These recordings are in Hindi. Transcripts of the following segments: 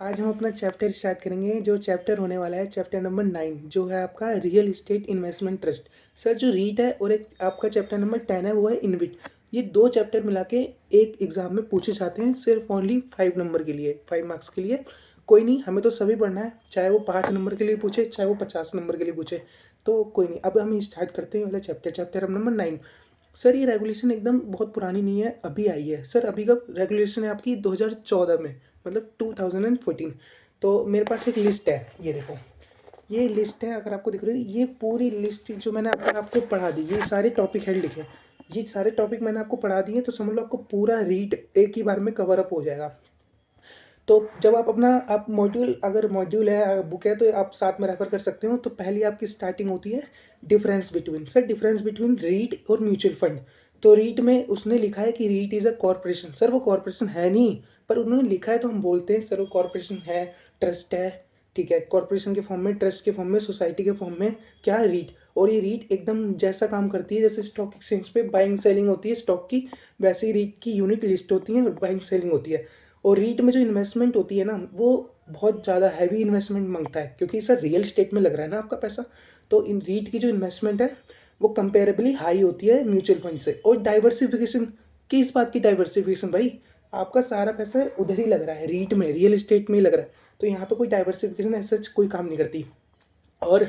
आज हम अपना चैप्टर स्टार्ट करेंगे जो चैप्टर होने वाला है चैप्टर नंबर 9 जो है आपका real estate investment trust. Sir जो रीट है और एक आपका चैप्टर नंबर 10 है वो है इनविट। ये दो चैप्टर मिला के एक एग्जाम में पूछे जाते हैं सिर्फ ओनली 5 नंबर के लिए, 5 मार्क्स के लिए। कोई नहीं, हमें तो सभी पढ़ना है, चाहे वो 5 नंबर के लिए पूछे चाहे वो 50 नंबर के लिए पूछे, तो कोई नहीं। अब हम स्टार्ट करते हैं वाला चैप्टर, चैप्टर नंबर 9। सर ये रेगुलेशन एकदम बहुत पुरानी नहीं है, अभी आई है। सर अभी कब रेगुलेशन है आपकी? 2014 में, मतलब 2014। तो मेरे पास एक लिस्ट है, ये देखो, ये लिस्ट है, अगर आपको दिख रही है ये पूरी लिस्ट जो मैंने आपको पढ़ा दी, ये सारे टॉपिक हेड लिखे हैं, ये सारे टॉपिक मैंने आपको पढ़ा दिए, तो समझ लो आपको पूरा रीड एक ही बार में कवर अप हो जाएगा। तो जब आप अपना आप मॉड्यूल, अगर मॉड्यूल है बुक है तो आप साथ में रेफर कर सकते हो। तो पहली आपकी स्टार्टिंग होती है difference between. Sir difference between REIT और म्यूचुअल फंड। तो रीट में उसने लिखा है कि REIT is a corporation. Sir वो कॉरपोरेशन है नहीं, पर उन्होंने लिखा है तो हम बोलते हैं सर वो कॉरपोरेशन है, ट्रस्ट है। ठीक है, कॉरपोरेशन के फॉर्म में, ट्रस्ट के फॉर्म में, सोसाइटी के फॉर्म में क्या है? रीट। और ये रीट एकदम जैसा काम करती है जैसे स्टॉक एक्सचेंज पे बाइंग सेलिंग होती है स्टॉक की, वैसे ही रीट की यूनिट लिस्ट होती है और बाइंग सेलिंग होती है। और रीट में जो इन्वेस्टमेंट होती है ना, वो बहुत ज़्यादा हैवी इन्वेस्टमेंट मांगता है, क्योंकि सर रियल स्टेट में लग रहा है ना आपका पैसा। तो इन रीट की जो इन्वेस्टमेंट है वो कंपेरेबली हाई होती है म्यूचुअल फंड से। और डाइवर्सिफिकेशन, किस बात की डाइवर्सिफिकेशन भाई? आपका सारा पैसा उधर ही लग रहा है, रीट में, रियल एस्टेट में ही लग रहा है, तो यहाँ पे कोई डाइवर्सिफिकेशन ऐसा कोई काम नहीं करती। और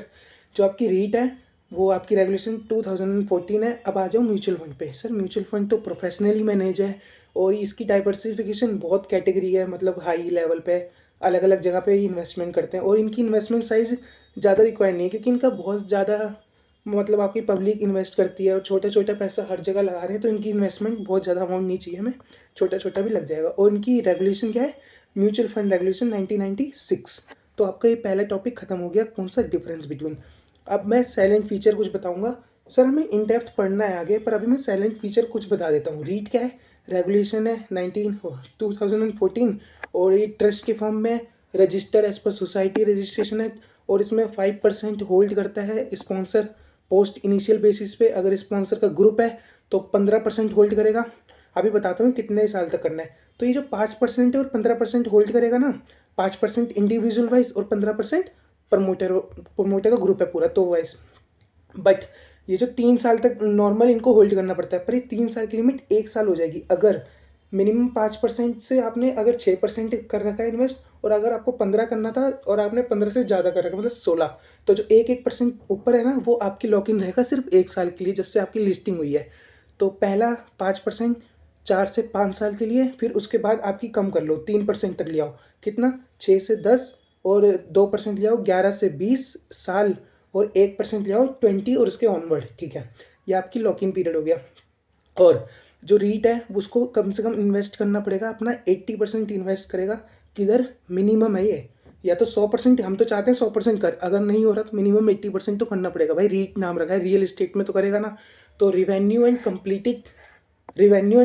जो आपकी रीट है वो आपकी रेगुलेशन 2014 है। अब आ जाओ म्यूचुअल फंड पे। सर म्यूचुअल फंड तो प्रोफेशनली मैनेज है और इसकी डाइवर्सिफिकेशन बहुत कैटेगरी है, मतलब हाई लेवल पे अलग अलग जगह पे इन्वेस्टमेंट करते हैं। और इनकी इन्वेस्टमेंट साइज़ ज़्यादा रिक्वायर्ड नहीं है, क्योंकि इनका बहुत ज़्यादा, मतलब आपकी पब्लिक इन्वेस्ट करती है और छोटा छोटा पैसा हर जगह लगा रहे हैं, तो इनकी इन्वेस्टमेंट बहुत ज़्यादा अमाउंट नहीं चाहिए हमें, छोटा छोटा भी लग जाएगा। और इनकी रेगुलेशन क्या है? Mutual fund regulation 1996। तो आपका ये पहला टॉपिक खत्म हो गया, कौन सा? Difference between. अब मैं साइलेंट फीचर कुछ बताऊंगा। सर हमें इन डेप्थ पढ़ना है आगे, पर अभी मैं साइलेंट फीचर कुछ बता देता हूँ। रीट क्या है? रेगुलेशन है 2014, और ये ट्रस्ट के फॉर्म में रजिस्टर एज पर सोसाइटी रजिस्ट्रेशन है। और इसमें 5% होल्ड करता है स्पॉन्सर पोस्ट इनिशियल बेसिस पे। अगर स्पॉन्सर का ग्रुप है तो 15% होल्ड करेगा। अभी बताता हूँ कितने साल तक करना है। तो ये जो 5% है और 15% होल्ड करेगा ना, 5% इंडिविजुअल वाइज और 15% प्रमोटर, प्रमोटर का ग्रुप है पूरा तो वाइज। बट ये जो 3 साल तक नॉर्मल इनको होल्ड करना पड़ता है, पर ये 3 साल की लिमिट 1 साल हो जाएगी अगर मिनिमम 5% से आपने अगर 6% कर रखा है इन्वेस्ट, और अगर आपको 15 करना था और आपने 15 से ज़्यादा कर रखा मतलब 16, तो जो 1% ऊपर है ना वो आपकी लॉक इन रहेगा सिर्फ 1 साल के लिए, जब से आपकी लिस्टिंग हुई है। तो पहला 5% 4 से 5 साल के लिए, फिर उसके बाद आपकी कम कर लो, 3% तक ले आओ। कितना? 6 से 10, और 2% ले आओ 11 से 20 साल, और 1% ले आओ 20, और उसके ऑनवर्ड। ठीक है, ये आपकी लॉक इन पीरियड हो गया। और जो रीट है उसको कम से कम इन्वेस्ट करना पड़ेगा अपना 80% इन्वेस्ट करेगा। किधर? मिनिमम है ये, या तो 100%, हम तो चाहते हैं 100% कर, अगर नहीं हो रहा तो मिनिमम 80% तो करना पड़ेगा भाई। रीट नाम रखा है, रियल इस्टेट में तो करेगा ना। तो revenue and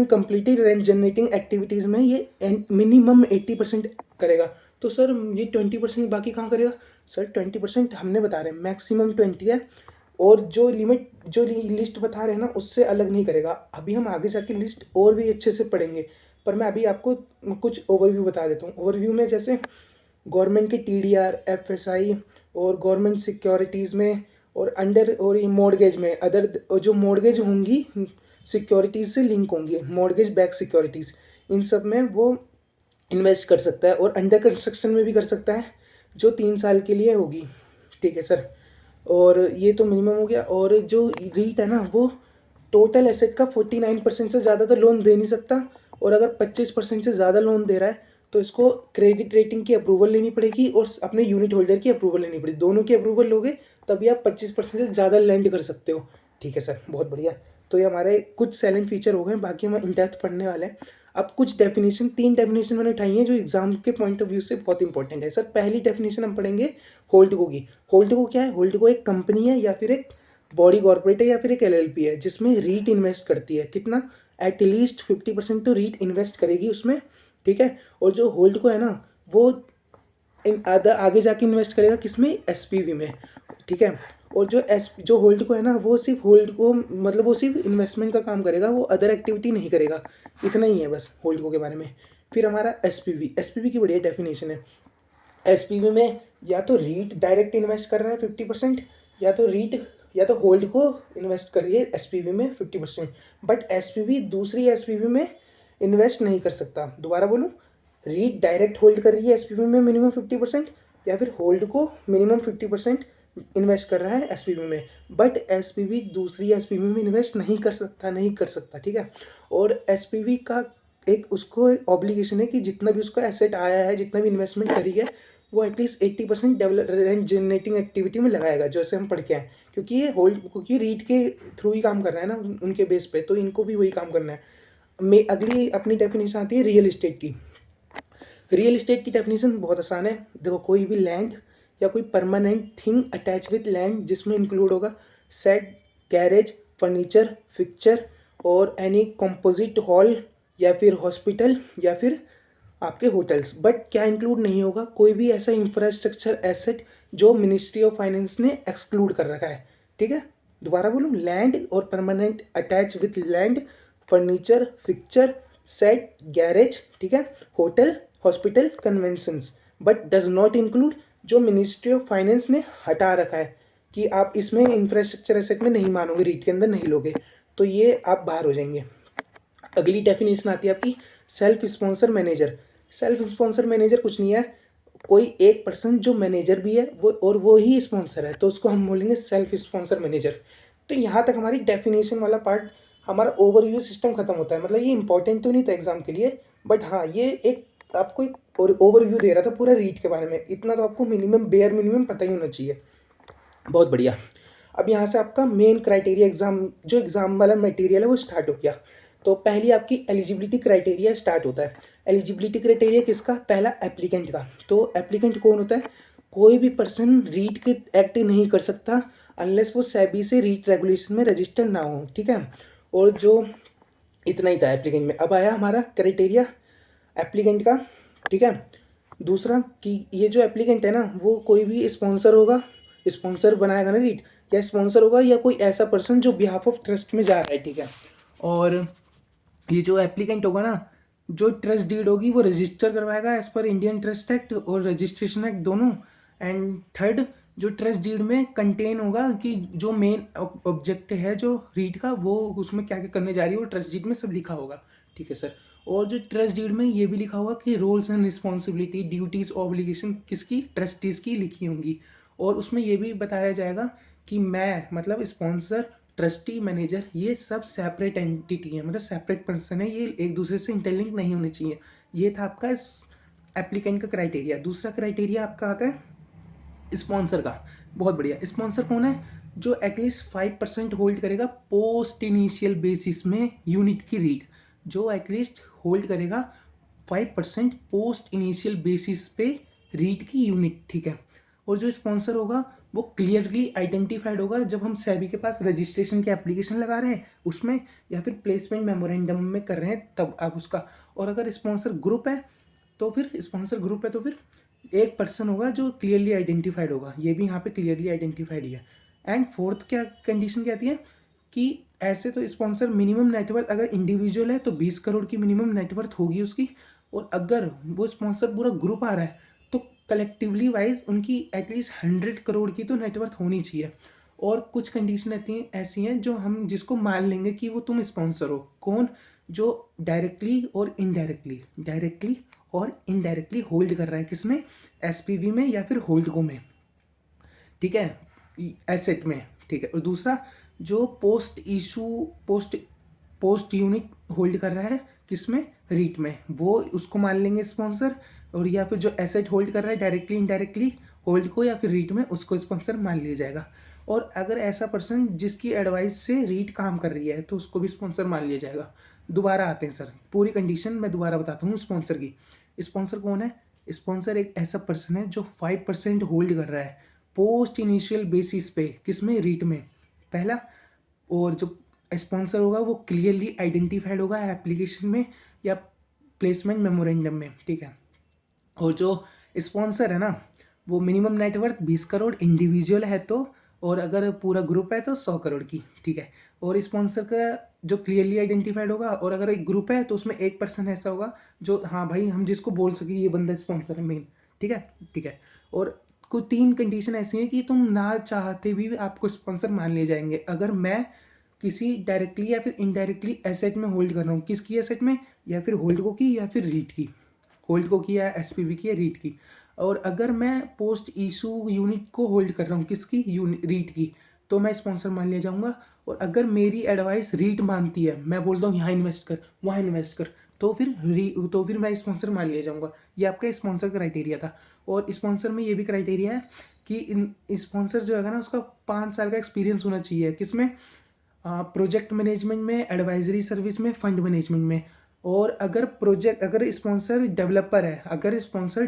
completed rent generating activities में ये मिनिमम 80% करेगा। तो सर ये 20% बाकी कहाँ करेगा? सर 20% हमने बता रहे हैं मैक्सिमम 20 है, और जो लिमिट, जो लिस्ट बता रहे हैं ना उससे अलग नहीं करेगा। अभी हम आगे जाके लिस्ट और भी अच्छे से पढ़ेंगे, पर मैं अभी आपको कुछ ओवरव्यू बता देता हूँ। ओवरव्यू में जैसे गवर्नमेंट के टीडीआर, एफएसआई और गवर्नमेंट सिक्योरिटीज़ में, और अंडर और ये मॉर्गेज में, अदर जो मॉर्गेज होंगी सिक्योरिटीज़ से लिंक होंगी, मॉर्गेज बैक सिक्योरिटीज़, इन सब में वो इन्वेस्ट कर सकता है। और अंडर कंस्ट्रक्शन में भी कर सकता है, जो 3 साल के लिए होगी। ठीक है सर, और ये तो मिनिमम हो गया। और जो रीट है ना वो टोटल एसेट का 49% से ज़्यादा तो लोन दे नहीं सकता, और अगर 25% से ज़्यादा लोन दे रहा है तो इसको क्रेडिट रेटिंग की अप्रूवल लेनी पड़ेगी और अपने यूनिट होल्डर की अप्रूवल लेनी पड़ेगी। दोनों की अप्रूवल लोगे तभी आप 25% से ज़्यादा लैंड कर सकते हो। ठीक है सर, बहुत बढ़िया। तो ये हमारे कुछ साइलेंट फीचर हो गए, बाकी हम इन डेप्थ पढ़ने वाले हैं। अब कुछ डेफिनेशन, 3 डेफिनेशन मैंने उठाई हैं जो एग्जाम के पॉइंट ऑफ व्यू से बहुत इंपॉर्टेंट है। सर पहली डेफिनेशन हम पढ़ेंगे होल्डको की। होल्डको क्या है? होल्डको एक कंपनी है या फिर एक बॉडी कॉर्पोरेट है या फिर एक एलएलपी है जिसमें रीट इन्वेस्ट करती है। कितना? एटलीस्ट 50% तो रीट इन्वेस्ट करेगी उसमें। ठीक है, और जो होल्डको है ना वो आगे जाके इन्वेस्ट करेगा किसमें? एसपीवी में। ठीक है, और जो होल्ड को है ना वो सिर्फ होल्ड को, मतलब वो सिर्फ इन्वेस्टमेंट का काम करेगा, वो अदर एक्टिविटी नहीं करेगा। इतना ही है बस होल्ड को के बारे में। फिर हमारा एसपीवी, एसपीवी की बढ़िया डेफिनेशन है। एसपीवी में या तो रीट डायरेक्ट इन्वेस्ट कर रहा है 50%, या तो रीट या तो होल्ड को इन्वेस्ट कर रही है एसपीवी में 50%। बट एसपीवी दूसरी एसपीवी में इन्वेस्ट नहीं कर सकता। दोबारा बोलूँ, रीट डायरेक्ट होल्ड कर रही है एसपीवी में मिनिमम 50%, या फिर होल्ड को मिनिमम 50% इन्वेस्ट कर रहा है एसपीवी में, बट एसपीवी दूसरी एसपीवी में इन्वेस्ट नहीं कर सकता, ठीक है। और एसपीवी का एक उसको ऑब्लिगेशन है कि जितना भी उसका एसेट आया है, जितना भी इन्वेस्टमेंट करी है, वो एटलीस्ट 80% डेवलप जनरेटिंग एक्टिविटी में लगाएगा, जैसे हम पढ़ के आए। क्योंकि ये होल्ड, क्योंकि रीट के थ्रू ही काम कर रहा है ना उनके बेस पे, तो इनको भी वही काम करना है। मैं अगली अपनी डेफिनेशन आती है रियल इस्टेट की। रियल इस्टेट की डेफिनेशन बहुत आसान है। देखो, कोई भी लैंड या कोई permanent thing attach with land, जिसमें इंक्लूड होगा सेट, गैरेज, फर्नीचर, फिक्चर और एनी कंपोजिट हॉल या फिर हॉस्पिटल या फिर आपके होटल्स। बट क्या इंक्लूड नहीं होगा? कोई भी ऐसा इंफ्रास्ट्रक्चर एसेट जो मिनिस्ट्री ऑफ फाइनेंस ने एक्सक्लूड कर रखा है, ठीक है। दोबारा बोलूँ, लैंड और permanent attach with land, furniture, fixture, set, garage, ठीक है, hotel, hospital, conventions, but does not include जो मिनिस्ट्री ऑफ फाइनेंस ने हटा रखा है कि आप इसमें इंफ्रास्ट्रक्चर एसेट में नहीं मानोगे, रीट के अंदर नहीं लोगे, तो ये आप बाहर हो जाएंगे। अगली डेफिनेशन आती है आपकी self sponsor manager. Self sponsor manager कुछ नहीं है, कोई एक पर्सन जो मैनेजर भी है वो और वो ही स्पॉन्सर है, तो उसको हम बोलेंगे सेल्फ स्पॉन्सर मैनेजर। तो यहाँ तक हमारी डेफिनेशन वाला पार्ट, हमारा ओवरव्यू सिस्टम खत्म होता है। मतलब ये इंपॉर्टेंट तो नहीं था एग्जाम के लिए, बट हाँ ये एक आपको एक ओवरव्यू दे रहा था पूरा रीट के बारे में। इतना तो आपको मिनिमम बेयर मिनिमम पता ही होना चाहिए। बहुत बढ़िया। अब यहाँ से आपका मेन क्राइटेरिया एग्जाम, जो एग्जाम वाला मटेरियल है वो स्टार्ट हो गया। तो पहली आपकी एलिजिबिलिटी क्राइटेरिया स्टार्ट होता है। एलिजिबिलिटी क्राइटेरिया किसका? पहला एप्लीकेंट का। तो एप्लीकेंट कौन होता है? कोई भी पर्सन रीट के एक्ट नहीं कर सकता अनलेस वो सेबी से रीट रेगुलेशन में रजिस्टर ना हो, ठीक है। और जो इतना ही था एप्लीकेंट में। अब आया हमारा क्राइटेरिया एप्लीकेंट का, ठीक है। दूसरा कि ये जो एप्लीकेंट है ना, वो कोई भी स्पॉन्सर होगा, स्पॉन्सर बनाएगा ना रीट, या स्पॉन्सर होगा या कोई ऐसा पर्सन जो बिहाफ ऑफ ट्रस्ट में जा रहा है, ठीक है। और ये जो एप्लीकेंट होगा ना, जो ट्रस्ट डीड होगी वो रजिस्टर करवाएगा एज पर इंडियन ट्रस्ट एक्ट और रजिस्ट्रेशन एक्ट दोनों। एंड थर्ड, जो ट्रस्ट डीड में कंटेन होगा कि जो मेन ऑब्जेक्ट है जो रीट का, वो उसमें क्या क्या करने जा रही है, वो ट्रस्ट डीड में सब लिखा होगा, ठीक है सर। और जो ट्रस्ट डीड में ये भी लिखा होगा कि roles and responsibility, duties, obligation किसकी? ट्रस्टीज की लिखी होंगी। और उसमें ये भी बताया जाएगा कि मैं मतलब स्पॉन्सर, ट्रस्टी, मैनेजर, ये सब सेपरेट एंटिटी है, मतलब सेपरेट पर्सन है, ये एक दूसरे से इंटरलिंक नहीं होने चाहिए। ये था आपका इस एप्लीकेंट का क्राइटेरिया। दूसरा क्राइटेरिया आपका आता है स्पॉन्सर का। बहुत बढ़िया। स्पॉन्सर कौन है? जो एटलीस्ट 5% होल्ड करेगा पोस्ट इनिशियल बेसिस में यूनिट की रीट, जो एटलीस्ट होल्ड करेगा 5% पोस्ट इनिशियल बेसिस पे रीट की यूनिट, ठीक है। और जो स्पॉन्सर होगा वो क्लियरली आइडेंटिफाइड होगा जब हम सेबी के पास रजिस्ट्रेशन की एप्लीकेशन लगा रहे हैं उसमें, या फिर प्लेसमेंट मेमोरेंडम में कर रहे हैं तब आप उसका। और अगर स्पॉन्सर ग्रुप है तो फिर स्पॉन्सर ग्रुप है तो फिर एक पर्सन होगा जो क्लियरली आइडेंटिफाइड होगा, ये भी यहाँ पे क्लियरली आइडेंटिफाइड ही है। एंड फोर्थ क्या कंडीशन क्या आती है कि ऐसे तो स्पॉन्सर मिनिमम नेटवर्थ अगर इंडिविजुअल है तो 20 करोड़ की मिनिमम नेटवर्थ होगी उसकी, और अगर वो स्पॉन्सर पूरा ग्रुप आ रहा है तो कलेक्टिवली वाइज उनकी एटलीस्ट 100 करोड़ की तो नेटवर्थ होनी चाहिए। और कुछ कंडीशन रहती हैं ऐसी हैं जो हम जिसको मान लेंगे कि वो तुम स्पॉन्सर हो। कौन? जो डायरेक्टली और इनडायरेक्टली होल्ड कर रहा है, किसमें? एसपीवी में या फिर होल्डको में, ठीक है, एसेट में, ठीक है। और दूसरा, जो पोस्ट यूनिट होल्ड कर रहा है, किसमें? रीट में, वो उसको मान लेंगे स्पॉन्सर। और या फिर जो एसेट होल्ड कर रहा है डायरेक्टली इनडायरेक्टली होल्ड को या फिर रीट में, उसको स्पॉन्सर मान लिया जाएगा। और अगर ऐसा पर्सन जिसकी एडवाइस से रीट काम कर रही है तो उसको भी स्पॉन्सर मान लिया जाएगा। दोबारा आते हैं सर, पूरी कंडीशन मैं दोबारा बताता हूँ स्पॉन्सर की। स्पॉन्सर कौन है? स्पॉन्सर एक ऐसा पर्सन है जो 5% होल्ड कर रहा है पोस्ट इनिशियल बेसिस पे, किसमें? रीट में, पहला। और जो स्पॉन्सर होगा वो क्लियरली आइडेंटिफाइड होगा एप्लीकेशन में या प्लेसमेंट मेमोरेंडम में, ठीक है। और जो स्पॉन्सर है ना, वो मिनिमम नेटवर्थ 20 करोड़ इंडिविजुअल है तो, और अगर पूरा ग्रुप है तो 100 करोड़ की, ठीक है। और स्पॉन्सर का जो क्लियरली आइडेंटिफाइड होगा, और अगर एक ग्रुप है तो उसमें एक पर्सन ऐसा होगा जो हाँ भाई हम जिसको बोल सके ये बंदा स्पॉन्सर है मेन, ठीक है, ठीक है। और कुछ 3 कंडीशन ऐसी हैं कि तुम ना चाहते भी आपको स्पॉन्सर मान लिए जाएंगे। अगर मैं किसी डायरेक्टली या फिर इनडायरेक्टली एसेट में होल्ड कर रहा हूँ, किसकी एसेट में, या फिर होल्डको की या फिर रीट की, होल्डको की या एसपीवी की या रीट की। और अगर मैं पोस्ट इशू यूनिट को होल्ड कर रहा हूँ, किसकी, रीट की, तो मैं स्पॉन्सर मान लिया जाऊँगा। और अगर मेरी एडवाइस रीट मानती है, मैं बोलता हूँ यहाँ इन्वेस्ट कर, वहाँ इन्वेस्ट कर, तो फिर मैं स्पॉन्सर मान लिया जाऊँगा। ये आपका स्पॉन्सर क्राइटेरिया था। और स्पॉन्सर में ये भी क्राइटेरिया है कि स्पॉन्सर जो है ना, उसका 5 साल का एक्सपीरियंस होना चाहिए। किसमें, प्रोजेक्ट मैनेजमेंट में, एडवाइजरी सर्विस में, फंड मैनेजमेंट में। और अगर स्पॉन्सर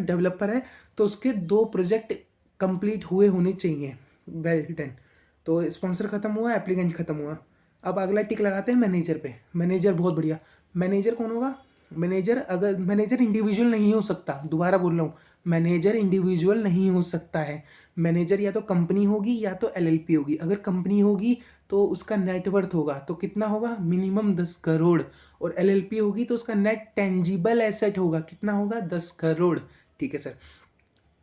डेवलपर है तो उसके 2 प्रोजेक्ट कंप्लीट हुए होने चाहिए। Well done. तो स्पॉन्सर खत्म हुआ, एप्लीकेंट खत्म हुआ। अब अगला टिक लगाते हैं मैनेजर पे। मैनेजर बहुत बढ़िया। मैनेजर कौन होगा, मैनेजर इंडिविजुअल नहीं हो सकता, दोबारा बोल रहा हूँ, मैनेजर इंडिविजुअल नहीं हो सकता है। मैनेजर या तो कंपनी होगी या तो एलएलपी होगी। अगर कंपनी होगी तो उसका नेटवर्थ होगा तो कितना होगा, मिनिमम 10 करोड़। और एलएलपी होगी तो उसका नेट टेंजिबल एसेट होगा, कितना होगा, 10 करोड़। ठीक है सर।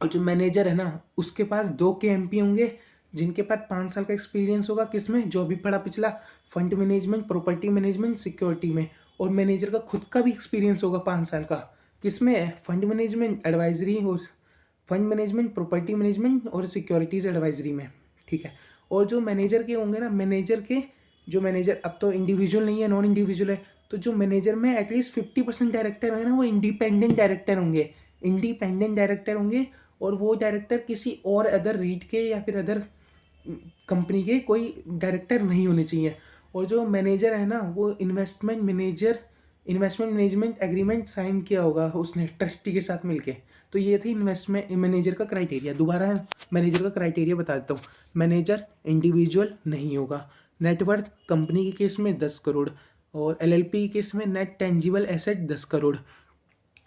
और जो मैनेजर है ना, उसके पास 2 KMP होंगे, जिनके पास 5 साल का एक्सपीरियंस होगा। किसमें, जो भी पढ़ा पिछला, fund management, property management, security में। और मैनेजर का खुद का भी एक्सपीरियंस होगा 5 साल का। किसमें, फंड मैनेजमेंट, एडवाइजरी, और फंड मैनेजमेंट, प्रॉपर्टी मैनेजमेंट और सिक्योरिटीज एडवाइजरी में। ठीक है। और जो मैनेजर के होंगे ना, जो मैनेजर अब तो इंडिविजुअल नहीं है, नॉन इंडिविजुअल है, तो जो मैनेजर में एटलीस्ट 50% डायरेक्टर है ना, वो इंडिपेंडेंट डायरेक्टर होंगे। इंडिपेंडेंट डायरेक्टर होंगे। और वो डायरेक्टर किसी और अदर रीट के या फिर अदर कंपनी के कोई डायरेक्टर नहीं होने चाहिए। और जो मैनेजर है ना, वो इन्वेस्टमेंट मैनेजमेंट एग्रीमेंट साइन किया होगा उसने ट्रस्टी के साथ मिलके। तो ये थी इन्वेस्टमेंट मैनेजर का क्राइटेरिया। दोबारा मैनेजर का क्राइटेरिया बता देता हूँ। मैनेजर इंडिविजुअल नहीं होगा। नेटवर्थ कंपनी के केस में 10 करोड़, और एलएलपी के केस में net tangible asset 10 crore.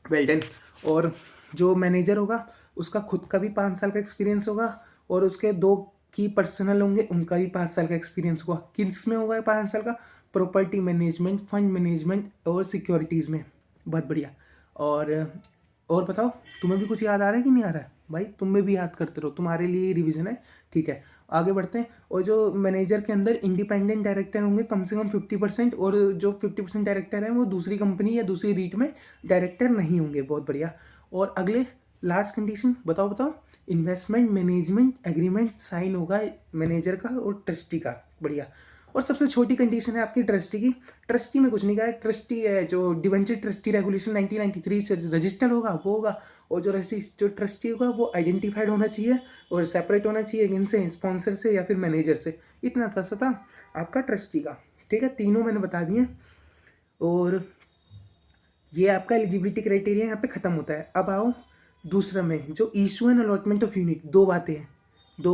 Well done. और जो मैनेजर होगा उसका खुद का भी 5 साल का एक्सपीरियंस होगा, और उसके 2 की पर्सनल होंगे, उनका भी 5 साल का एक्सपीरियंस होगा। किस में होगा 5 साल का, प्रॉपर्टी मैनेजमेंट, फंड मैनेजमेंट और सिक्योरिटीज़ में। बहुत बढ़िया। और बताओ, तुम्हें भी कुछ याद आ रहा है कि नहीं आ रहा है भाई, तुम्हें भी याद करते रहो, तुम्हारे लिए रिवीजन है। ठीक है, आगे बढ़ते हैं। और जो मैनेजर के अंदर इंडिपेंडेंट डायरेक्टर होंगे कम से कम 50%, और जो 50% डायरेक्टर हैं वो दूसरी कंपनी या दूसरी रीट में डायरेक्टर नहीं होंगे। बहुत बढ़िया। और अगले लास्ट कंडीशन बताओ। इन्वेस्टमेंट मैनेजमेंट एग्रीमेंट साइन होगा मैनेजर का और ट्रस्टी का। बढ़िया। और सबसे छोटी कंडीशन है आपकी ट्रस्टी की। ट्रस्टी में कुछ नहीं कहा है। ट्रस्टी है जो डिवेंचर ट्रस्टी रेगुलेशन 1993 से रजिस्टर होगा वो होगा। और जो ट्रस्टी होगा वो आइडेंटिफाइड होना चाहिए और सेपरेट होना चाहिए इनसे, स्पॉन्सर से या फिर मैनेजर से। इतना था आपका ट्रस्टी का। ठीक है, तीनों मैंने बता दिए। और ये आपका एलिजिबिलिटी क्राइटेरिया यहाँ पे ख़त्म होता है। अब आओ दूसरा में, जो issue and allotment of unit. दो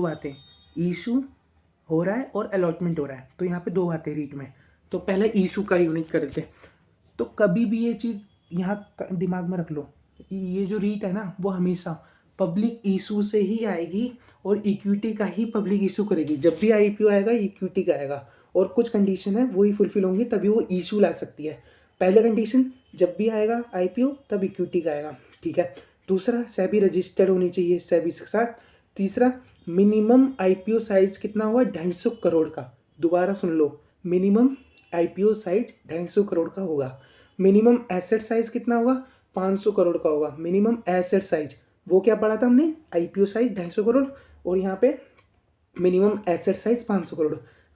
बातें, इशू हो रहा है और अलॉटमेंट हो रहा है। तो यहाँ पे 2 बातें रीट में। तो पहले इशू का यूनिट कर देते हैं। तो कभी भी ये चीज़ यहाँ दिमाग में रख लो, ये जो रीट है ना, वो हमेशा पब्लिक इशू से ही आएगी और इक्विटी का ही पब्लिक इशू करेगी। जब भी आईपीओ आएगा इक्विटी का आएगा, और कुछ कंडीशन है वही फुलफिल होंगी तभी वो इशू ला सकती है। पहला कंडीशन, जब भी आएगा आईपीओ तब इक्विटी का आएगा। ठीक है। दूसरा, सेबी रजिस्टर्ड होनी चाहिए सेबी के साथ। तीसरा, मिनिमम आईपीओ साइज कितना हुआ, 250 करोड़ का। दोबारा सुन लो, मिनिमम आईपीओ साइज 250 करोड़ का होगा। मिनिमम एसेट साइज कितना होगा, 500 करोड़ का होगा। मिनिमम एसेट साइज, वो क्या पढ़ा था हमने, आईपीओ साइज 250 करोड़, और यहाँ पे मिनिमम एसेट साइज 500 करोड़।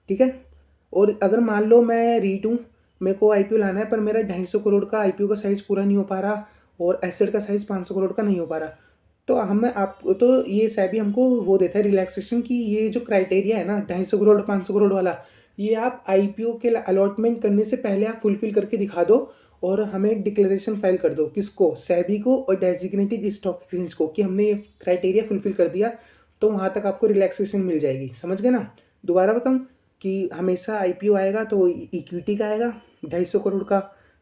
ठीक है। और अगर मान लो मैं रीट हूँ, मेरे को आईपीओ लाना है, पर मेरा 250 करोड़ का आईपीओ का साइज पूरा नहीं हो पा रहा और एसेट का साइज 500 करोड़ का नहीं हो पा रहा, तो ये सेबी हमको वो देता है रिलैक्सेशन की। ये जो क्राइटेरिया है ना 250 करोड़ 500 करोड़ वाला, ये आप आईपीओ के अलॉटमेंट करने से पहले आप फुलफिल करके दिखा दो, और हमें एक डिक्लेरेशन फाइल कर दो। किसको, सेबी को और डेजिग्नेटेड स्टॉक एक्सचेंज को, कि हमने ये क्राइटेरिया फुलफिल कर दिया। तो वहाँ तक आपको रिलैक्सेशन मिल जाएगी। समझ गए ना। दोबारा बताऊँ कि हमेशा आईपीओ आएगा तो इक्विटी का आएगा। 250 करोड़ का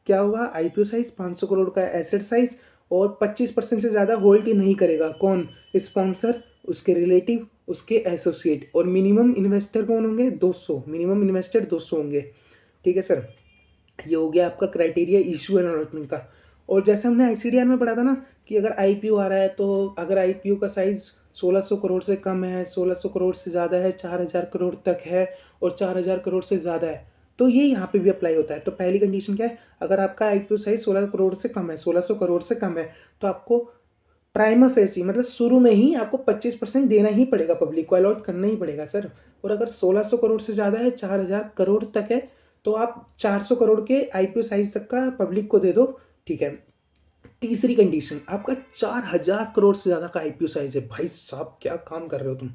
क्या होगा, आईपीओ साइज, 500 करोड़ का एसेट साइज, और 25% से ज़्यादा होल्ड ही नहीं करेगा। कौन, स्पॉन्सर, उसके रिलेटिव, उसके एसोसिएट। और मिनिमम इन्वेस्टर कौन होंगे, 200, मिनिमम इन्वेस्टर 200 होंगे। ठीक है सर, ये हो गया आपका क्राइटेरिया इशू एंड अलॉटमेंट का। और जैसे हमने आईसीडीआर में पढ़ा था ना कि अगर आईपीओ आ रहा है तो अगर आईपीओ का साइज़ 1600 करोड़ से कम है, 1600 करोड़ से ज़्यादा है, 4000 करोड़ तक है और 4000 करोड़ से ज़्यादा है, तो ये यहाँ पे भी अप्लाई होता है। तो पहली कंडीशन क्या है, अगर आपका आईपीओ साइज 16 करोड़ से कम है, 1600 करोड़ से कम है, तो आपको प्राइमा फेसी मतलब शुरू में ही आपको 25% देना ही पड़ेगा, पब्लिक को अलॉट करना ही पड़ेगा सर। और अगर 1600 करोड़ से ज़्यादा है, 4000 करोड़ तक है, तो आप 400 करोड़ के आईपीओ साइज तक का पब्लिक को दे दो, ठीक है। तीसरी कंडीशन, आपका 4000 करोड़ से ज़्यादा का आईपीओ साइज है, भाई साहब क्या काम कर रहे हो तुम,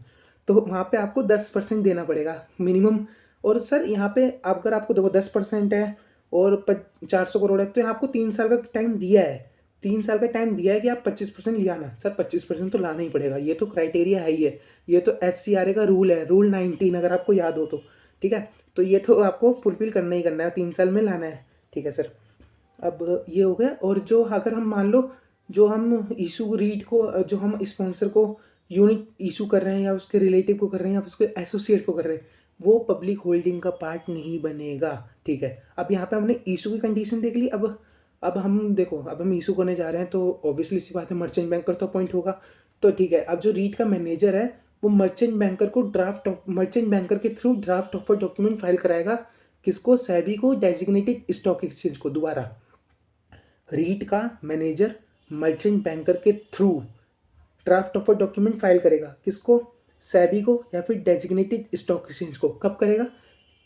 तो वहाँ पे आपको 10% देना पड़ेगा मिनिमम। और सर यहाँ पे अगर आपको देखो 10% है और 400 करोड़ है, तो यहाँ आपको 3 साल का टाइम दिया है, 3 साल का टाइम दिया है कि आप 25% ले आना। सर 25% तो लाना ही पड़ेगा, ये तो क्राइटेरिया है ही है, ये तो SCRA का रूल है, रूल 19 अगर आपको याद हो तो, ठीक है। तो ये तो आपको फुलफिल करना ही करना है, 3 साल में लाना है, ठीक है सर। अब ये हो गया। और जो अगर हम मान लो जो हम इशू रीड को, जो हम स्पॉन्सर को यूनिट इशू कर रहे हैं या उसके रिलेटिव को कर रहे हैं या उसके एसोसिएट को कर रहे हैं, वो पब्लिक होल्डिंग का पार्ट नहीं बनेगा, ठीक है। अब यहाँ पे हमने इशू की कंडीशन देख ली। अब हम देखो, अब हम इशू करने जा रहे हैं तो ऑब्वियसली सी बात है मर्चेंट बैंकर तो अपॉइंट होगा, तो ठीक है। अब जो रीड का मैनेजर है वो मर्चेंट बैंकर को मर्चेंट बैंकर के through draft offer document file कराएगा, किसको, सेबी को, डेजिग्नेटेड स्टॉक एक्सचेंज को। दोबारा, रीट का मैनेजर मर्चेंट बैंकर के through draft offer document file करेगा, किसको, सेबी को या फिर डेजिग्नेटेड स्टॉक एक्सचेंज को। कब करेगा,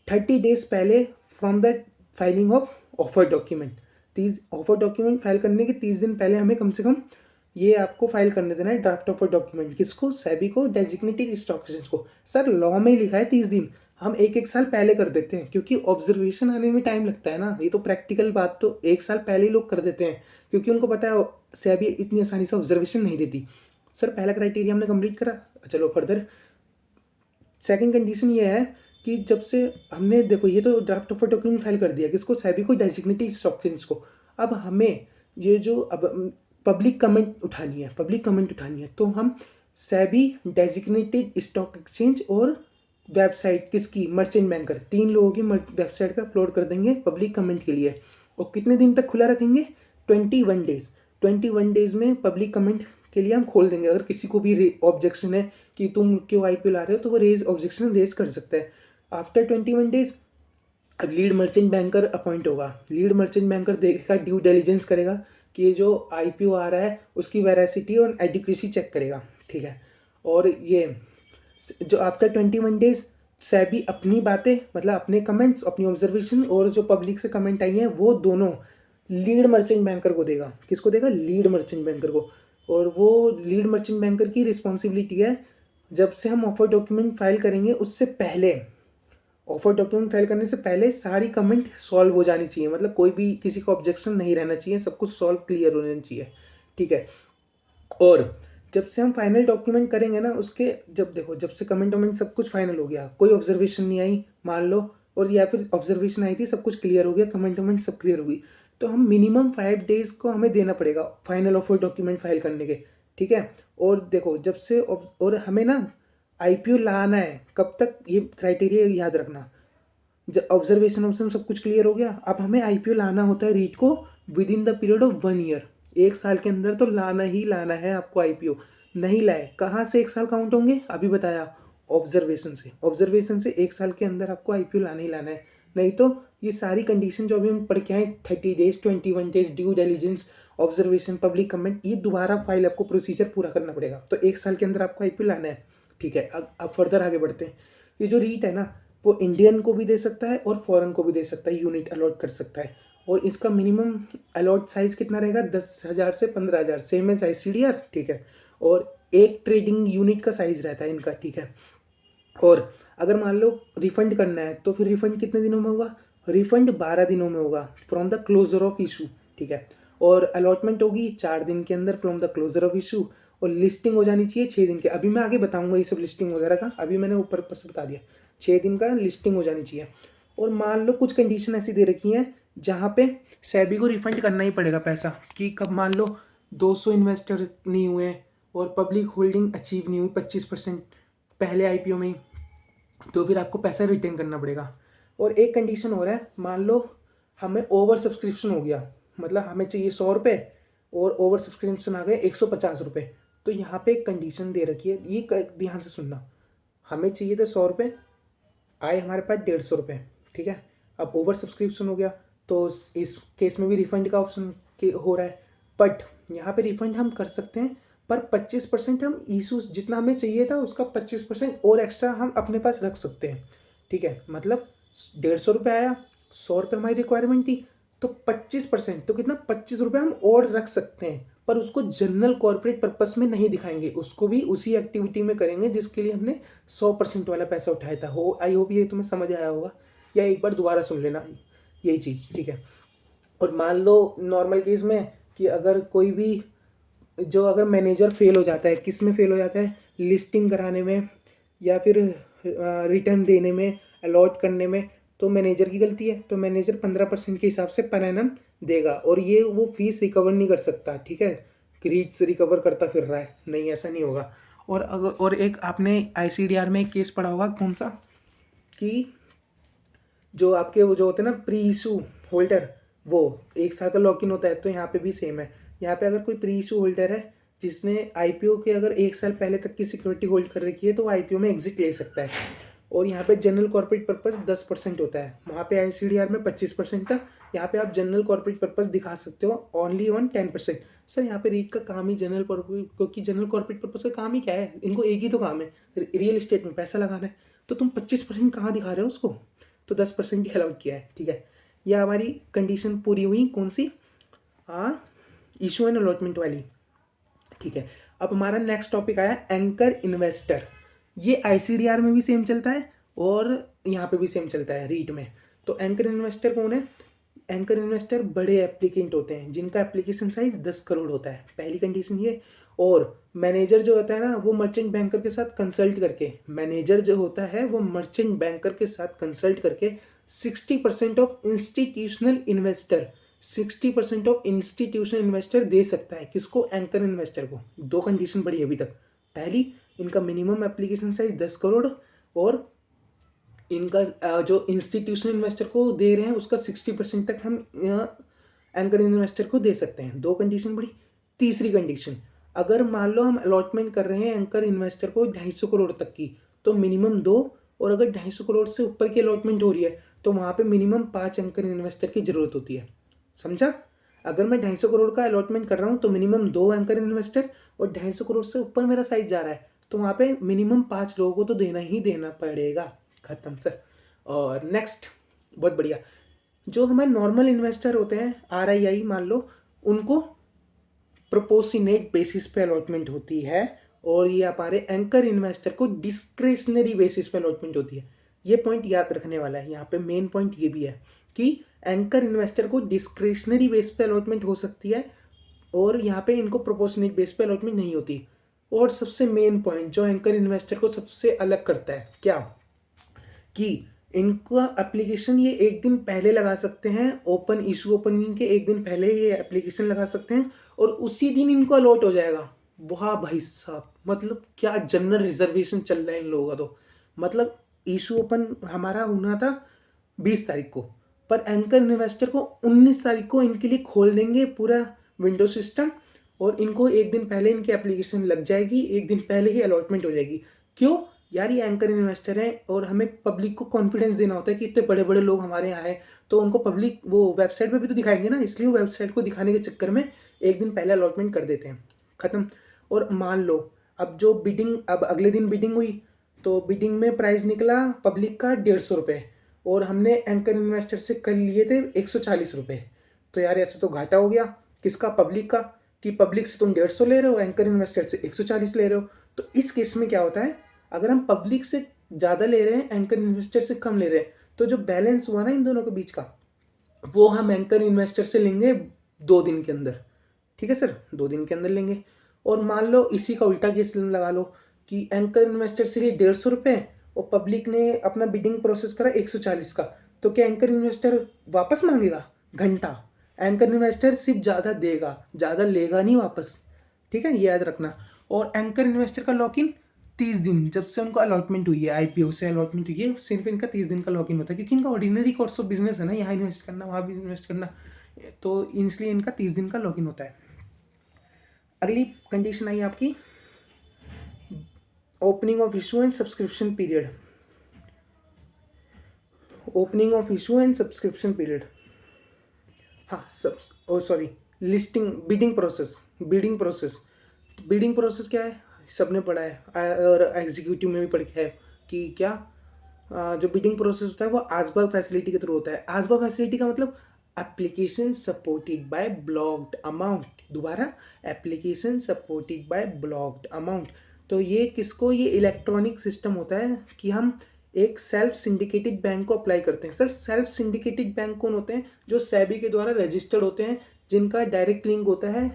30 डेज पहले from the filing of offer document. 30 offer document file करने के 30 दिन पहले हमें कम से कम ये आपको फाइल करने देना है ड्राफ्ट ऑफर डॉक्यूमेंट, किसको, सेबी को, डेजिग्नेटेड स्टॉक एक्सचेंज को। सर लॉ में ही लिखा है 30 दिन, हम एक एक साल पहले कर देते हैं क्योंकि ऑब्जर्वेशन आने में टाइम लगता है ना, ये तो प्रैक्टिकल बात, तो एक साल पहले ही लोग कर देते हैं क्योंकि उनको पता है सेबी इतनी आसानी से ऑब्जर्वेशन नहीं देती। सर पहला क्राइटेरिया हमने कंप्लीट करा, चलो फर्दर सेकंड कंडीशन ये है कि जब से हमने देखो ये तो ड्राफ्ट ऑफर डॉक्यूमेंट फाइल कर दिया, किसको, सेबी को, डेजिग्नेटेड स्टॉक एक्सचेंज को। अब हमें ये जो अब पब्लिक कमेंट उठानी है, पब्लिक कमेंट उठानी है, तो हम सेबी, डेजिग्नेटेड स्टॉक एक्सचेंज और वेबसाइट किसकी, मर्चेंट बैंकर, 3 लोगों की वेबसाइट पे अपलोड कर देंगे पब्लिक कमेंट के लिए। और कितने दिन तक खुला रखेंगे, 21 डेज। 21 डेज में पब्लिक कमेंट के लिए हम खोल देंगे। अगर किसी को भी ऑब्जेक्शन है कि तुम क्यों आईपीओ ला रहे हो, तो वो ऑब्जेक्शन रेज कर सकता है। आफ्टर 21 डेज अब लीड मर्चेंट बैंकर अपॉइंट होगा। लीड मर्चेंट बैंकर देखेगा, ड्यू डिलिजेंस करेगा कि ये जो आईपीओ आ रहा है उसकी वेरासिटी और एडिक्वेसी चेक करेगा, ठीक है। और ये जो आफ्टर 21 डेज सेबी अपनी बातें मतलब अपने कमेंट्स, अपनी ऑब्जर्वेशन और जो पब्लिक से कमेंट आई हैं वो दोनों लीड मर्चेंट बैंकर को देगा, किसको देगा, लीड मर्चेंट बैंकर को। और वो लीड मर्चेंट बैंकर की रिस्पॉन्सिबिलिटी है, जब से हम ऑफर डॉक्यूमेंट फाइल करेंगे उससे पहले, ऑफर डॉक्यूमेंट फाइल करने से पहले सारी कमेंट सॉल्व हो जानी चाहिए, मतलब कोई भी किसी का ऑब्जेक्शन नहीं रहना चाहिए, सब कुछ सॉल्व क्लियर होना चाहिए, ठीक है। और जब से हम फाइनल डॉक्यूमेंट करेंगे ना उसके, जब देखो जब से कमेंट वमेंट सब कुछ फाइनल हो गया, कोई ऑब्जर्वेशन नहीं आई मान लो, और या फिर ऑब्जर्वेशन आई थी, सब कुछ क्लियर हो गया, कमेंट वमेंट सब क्लियर हो गई, तो हम मिनिमम 5 डेज को हमें देना पड़ेगा फाइनल ऑफर डॉक्यूमेंट फाइल करने के, ठीक है। और देखो जब से और हमें ना आईपीओ लाना है कब तक, ये क्राइटेरिया याद रखना। जब ऑब्जर्वेशन ऑप्शन सब कुछ क्लियर हो गया, अब हमें आईपीओ लाना होता है रीट को with in the period of 1 year. 1 साल के अंदर तो लाना ही लाना है आपको आईपीओ। नहीं लाए कहाँ से 1 साल काउंट होंगे, अभी बताया, ऑब्जर्वेशन से। ऑब्जर्वेशन से 1 साल के अंदर आपको आईपीओ लाना ही लाना है, नहीं तो ये सारी कंडीशन जो अभी हम पढ़ के आए 30 days, 21 days, due diligence, observation, public comment, ये दोबारा फाइल आपको प्रोसीजर पूरा करना पड़ेगा। तो 1 साल के अंदर आपको आईपीओ लाना है, ठीक है। अब फर्दर आगे बढ़ते हैं। ये जो रीट है ना वो इंडियन को भी दे सकता है और फॉरेन को भी दे सकता है, यूनिट अलॉट कर सकता है। और इसका मिनिमम अलॉट साइज कितना रहेगा, 10,000 से 15,000, सेम एज आईसीडीआर, ठीक है। और एक ट्रेडिंग यूनिट का साइज रहता है इनका, ठीक है। और अगर मान लो रिफंड करना है तो फिर रिफंड कितने दिनों में होगा, रिफंड 12 दिनों में होगा from the closure of issue, ठीक है। और अलॉटमेंट होगी 4 दिन के अंदर from the closure of issue, और लिस्टिंग हो जानी चाहिए 6 दिन के। अभी मैं आगे बताऊंगा ये सब लिस्टिंग वगैरह का, अभी मैंने ऊपर से बता दिया, 6 दिन का लिस्टिंग हो जानी चाहिए। और मान लो कुछ कंडीशन ऐसी दे रखी हैं जहाँ पे सेबी को रिफंड करना ही पड़ेगा पैसा, कि कब मान लो 200 इन्वेस्टर नहीं हुए और पब्लिक होल्डिंग अचीव नहीं हुई 25% पहले आईपीओ में ही, तो फिर आपको पैसा रिटर्न करना पड़ेगा। और एक कंडीशन और है, मान लो हमें ओवर सब्सक्रिप्शन हो गया, मतलब हमें चाहिए 100 रुपये और ओवर सब्सक्रिप्शन आ गए 150 रुपये। तो यहाँ पे एक कंडीशन दे रखी है, ये ध्यान से सुनना। हमें चाहिए थे 100 रुपये, आए हमारे पास 150 रुपये, ठीक है। अब ओवर सब्सक्रिप्शन हो गया तो इस केस में भी रिफंड का ऑप्शन हो रहा है, बट यहाँ पे रिफंड हम कर सकते हैं, पर 25% हम इशूज जितना हमें चाहिए था उसका 25% और एक्स्ट्रा हम अपने पास रख सकते हैं, ठीक है। मतलब 150 रुपये आया, 100 रुपये हमारी रिक्वायरमेंट थी, तो 25% तो कितना 25 रुपये हम और रख सकते हैं, पर उसको जनरल कॉर्पोरेट पर्पस में नहीं दिखाएंगे, उसको भी उसी एक्टिविटी में करेंगे जिसके लिए हमने 100% वाला पैसा उठाया था। हो आई होप ये तुम्हें समझ आया होगा, या एक बार दोबारा सुन लेना यही चीज़, ठीक है। और मान लो नॉर्मल केस में कि अगर कोई भी अगर मैनेजर फेल हो जाता है, किस में फेल हो जाता है, लिस्टिंग कराने में या फिर रिटर्न देने में, अलॉट करने में, तो मैनेजर की गलती है, तो मैनेजर 15% के हिसाब से पर एनम देगा, और ये वो फीस रिकवर नहीं कर सकता, ठीक है। क्रीज से रिकवर करता फिर रहा है, नहीं ऐसा नहीं होगा। और एक आपने ICDR में एक केस पढ़ा होगा, कौन सा, कि जो आपके वो जो होते हैं ना प्री इशू होल्डर, वो 1 साल का लॉक इन होता है, तो यहाँ पे भी सेम है। यहाँ पे अगर कोई प्री इशू होल्डर है जिसने IPO के अगर 1 साल पहले तक की सिक्योरिटी होल्ड कर रखी है, तो वो IPO में एग्जिट ले सकता है। और यहाँ पे जनरल कॉर्पोरेट पर्पस 10% होता है, वहाँ पे ICDR में 25% था, यहाँ पे आप जनरल कॉर्पोरेट पर्पस दिखा सकते हो ओनली ऑन 10%। सर यहाँ पे रीट का काम ही जनरल कॉर्पोरेट, क्योंकि जनरल कॉर्पोरेट पर्पस का काम ही क्या है, इनको एक ही तो काम है, रियल इस्टेट में पैसा लगाना है, तो तुम 25% कहाँ दिखा रहे हो उसको, तो 10% ही अलाउड किया है, ठीक है। यह हमारी कंडीशन पूरी हुई, कौन सी, इशू एंड अलॉटमेंट वाली, ठीक है। अब हमारा नेक्स्ट टॉपिक आया एंकर इन्वेस्टर। ये ICDR में भी सेम चलता है और यहाँ पे भी सेम चलता है रीट में। तो एंकर इन्वेस्टर कौन है, एंकर इन्वेस्टर बड़े एप्लीकेंट होते हैं जिनका एप्लीकेशन साइज 10 करोड़ होता है, पहली कंडीशन ये। और मैनेजर जो होता है ना, वो मर्चेंट बैंकर के साथ कंसल्ट करके, मैनेजर जो होता है वो मर्चेंट बैंकर के साथ कंसल्ट करके 60% of institutional investor, 60% of institutional investor दे सकता है, किसको, एंकर इन्वेस्टर को। दो कंडीशन पड़ी अभी तक, पहली इनका मिनिमम एप्लीकेशन साइज 10 करोड़, और इनका जो इंस्टीट्यूशनल इन्वेस्टर को दे रहे हैं उसका 60% तक हम एंकर इन्वेस्टर को दे सकते हैं। दो कंडीशन पड़ी। तीसरी कंडीशन, अगर मान लो हम अलॉटमेंट कर रहे हैं एंकर इन्वेस्टर को 250 करोड़ तक की, तो मिनिमम 2, और अगर 250 करोड़ से ऊपर की अलॉटमेंट हो रही है तो वहाँ पे मिनिमम 5 एंकर इन्वेस्टर की जरूरत होती है, समझा। अगर मैं 250 करोड़ का अलॉटमेंट कर रहा हूँ तो मिनिमम 2 एंकर इन्वेस्टर, और 250 करोड़ से ऊपर मेरा साइज जा रहा है तो वहाँ पे मिनिमम 5 लोगों को तो देना ही देना पड़ेगा, खत्म सर। और नेक्स्ट, बहुत बढ़िया, जो हमारे नॉर्मल इन्वेस्टर होते हैं RII मान लो, उनको प्रोपोर्शनेट बेसिस पे अलॉटमेंट होती है, और ये हमारे एंकर इन्वेस्टर को डिस्क्रिशनरी बेसिस पे अलॉटमेंट होती है। ये पॉइंट याद रखने वाला है, यहाँ पे मेन पॉइंट ये भी है कि एंकर इन्वेस्टर को डिस्क्रिशनरी बेस पे अलॉटमेंट हो सकती है, और यहाँ पे इनको प्रोपोर्शनेट बेस पे अलॉटमेंट नहीं होती। और सबसे मेन पॉइंट जो एंकर इन्वेस्टर को सबसे अलग करता है, क्या, कि इनका एप्लीकेशन ये एक दिन पहले लगा सकते हैं, ओपन इशू ओपनिंग के एक दिन पहले ये एप्लीकेशन लगा सकते हैं, और उसी दिन इनको अलॉट हो जाएगा। वाह भाई साहब, मतलब क्या जनरल रिजर्वेशन चल रहा है इन लोगों का। तो मतलब इशू ओपन हमारा होना था 20 तारीख को, पर एंकर इन्वेस्टर को 19 तारीख को इनके लिए खोल देंगे पूरा विंडो सिस्टम, और इनको एक दिन पहले इनकी एप्लीकेशन लग जाएगी, एक दिन पहले ही अलॉटमेंट हो जाएगी। क्यों यार, ये एंकर इन्वेस्टर है और हमें पब्लिक को कॉन्फिडेंस देना होता है कि इतने बड़े बड़े लोग हमारे यहाँ हैं, तो उनको पब्लिक वो वेबसाइट पे भी तो दिखाएंगे ना, इसलिए वो वेबसाइट को दिखाने के चक्कर में एक दिन पहले अलॉटमेंट कर देते हैं, खत्म। और मान लो अब जो बिडिंग, अब अगले दिन बिडिंग हुई, तो बिडिंग में प्राइस निकला पब्लिक का 150 रुपये, और हमने एंकर इन्वेस्टर से कर लिए थे 140 रुपये, तो यार ऐसे तो घाटा हो गया, किसका, पब्लिक का, कि पब्लिक से तुम 150 ले रहे हो, एंकर इन्वेस्टर से 140 ले रहे हो। तो इस केस में क्या होता है, अगर हम पब्लिक से ज़्यादा ले रहे हैं, एंकर इन्वेस्टर से कम ले रहे हैं, तो जो बैलेंस हुआ ना इन दोनों के बीच का, वो हम एंकर इन्वेस्टर से लेंगे 2 दिन के अंदर, ठीक है सर, 2 दिन के अंदर लेंगे। और मान लो इसी का उल्टा केस लगा लो कि एंकर इन्वेस्टर से लिए 150 रुपये और पब्लिक ने अपना बिडिंग प्रोसेस करा 140 का, तो क्या एंकर इन्वेस्टर वापस मांगेगा घंटा, एंकर इन्वेस्टर सिर्फ ज़्यादा देगा, ज़्यादा लेगा नहीं वापस, ठीक है, ये याद रखना। और एंकर इन्वेस्टर का लॉक इन 30 दिन, जब से उनको अलॉटमेंट हुई है, IPO से अलॉटमेंट हुई है, सिर्फ इनका 30 दिन का लॉक इन होता है, क्योंकि इनका ऑर्डिनरी कोर्स ऑफ बिजनेस है ना, यहाँ इन्वेस्ट करना, वहाँ भी इन्वेस्ट करना, तो इसलिए इनका 30 दिन का लॉगिन होता है। अगली कंडीशन आई आपकी opening of issue and subscription period. Opening of issue and subscription period, हाँ sorry, listing bidding process. Bidding process क्या है, सबने पढ़ा है और एग्जीक्यूटिव में भी पढ़ के है कि क्या जो बिडिंग प्रोसेस होता है वो आसबा फैसिलिटी के थ्रू होता है। आसबा फैसिलिटी का मतलब application supported by blocked amount. दोबारा, application supported by blocked amount. तो ये किसको, ये इलेक्ट्रॉनिक सिस्टम होता है कि हम एक सेल्फ सिंडिकेटेड बैंक को अप्लाई करते हैं। सर सेल्फ सिंडिकेटेड बैंक कौन होते हैं, जो सेबी के द्वारा रजिस्टर्ड होते हैं, जिनका डायरेक्ट लिंक होता है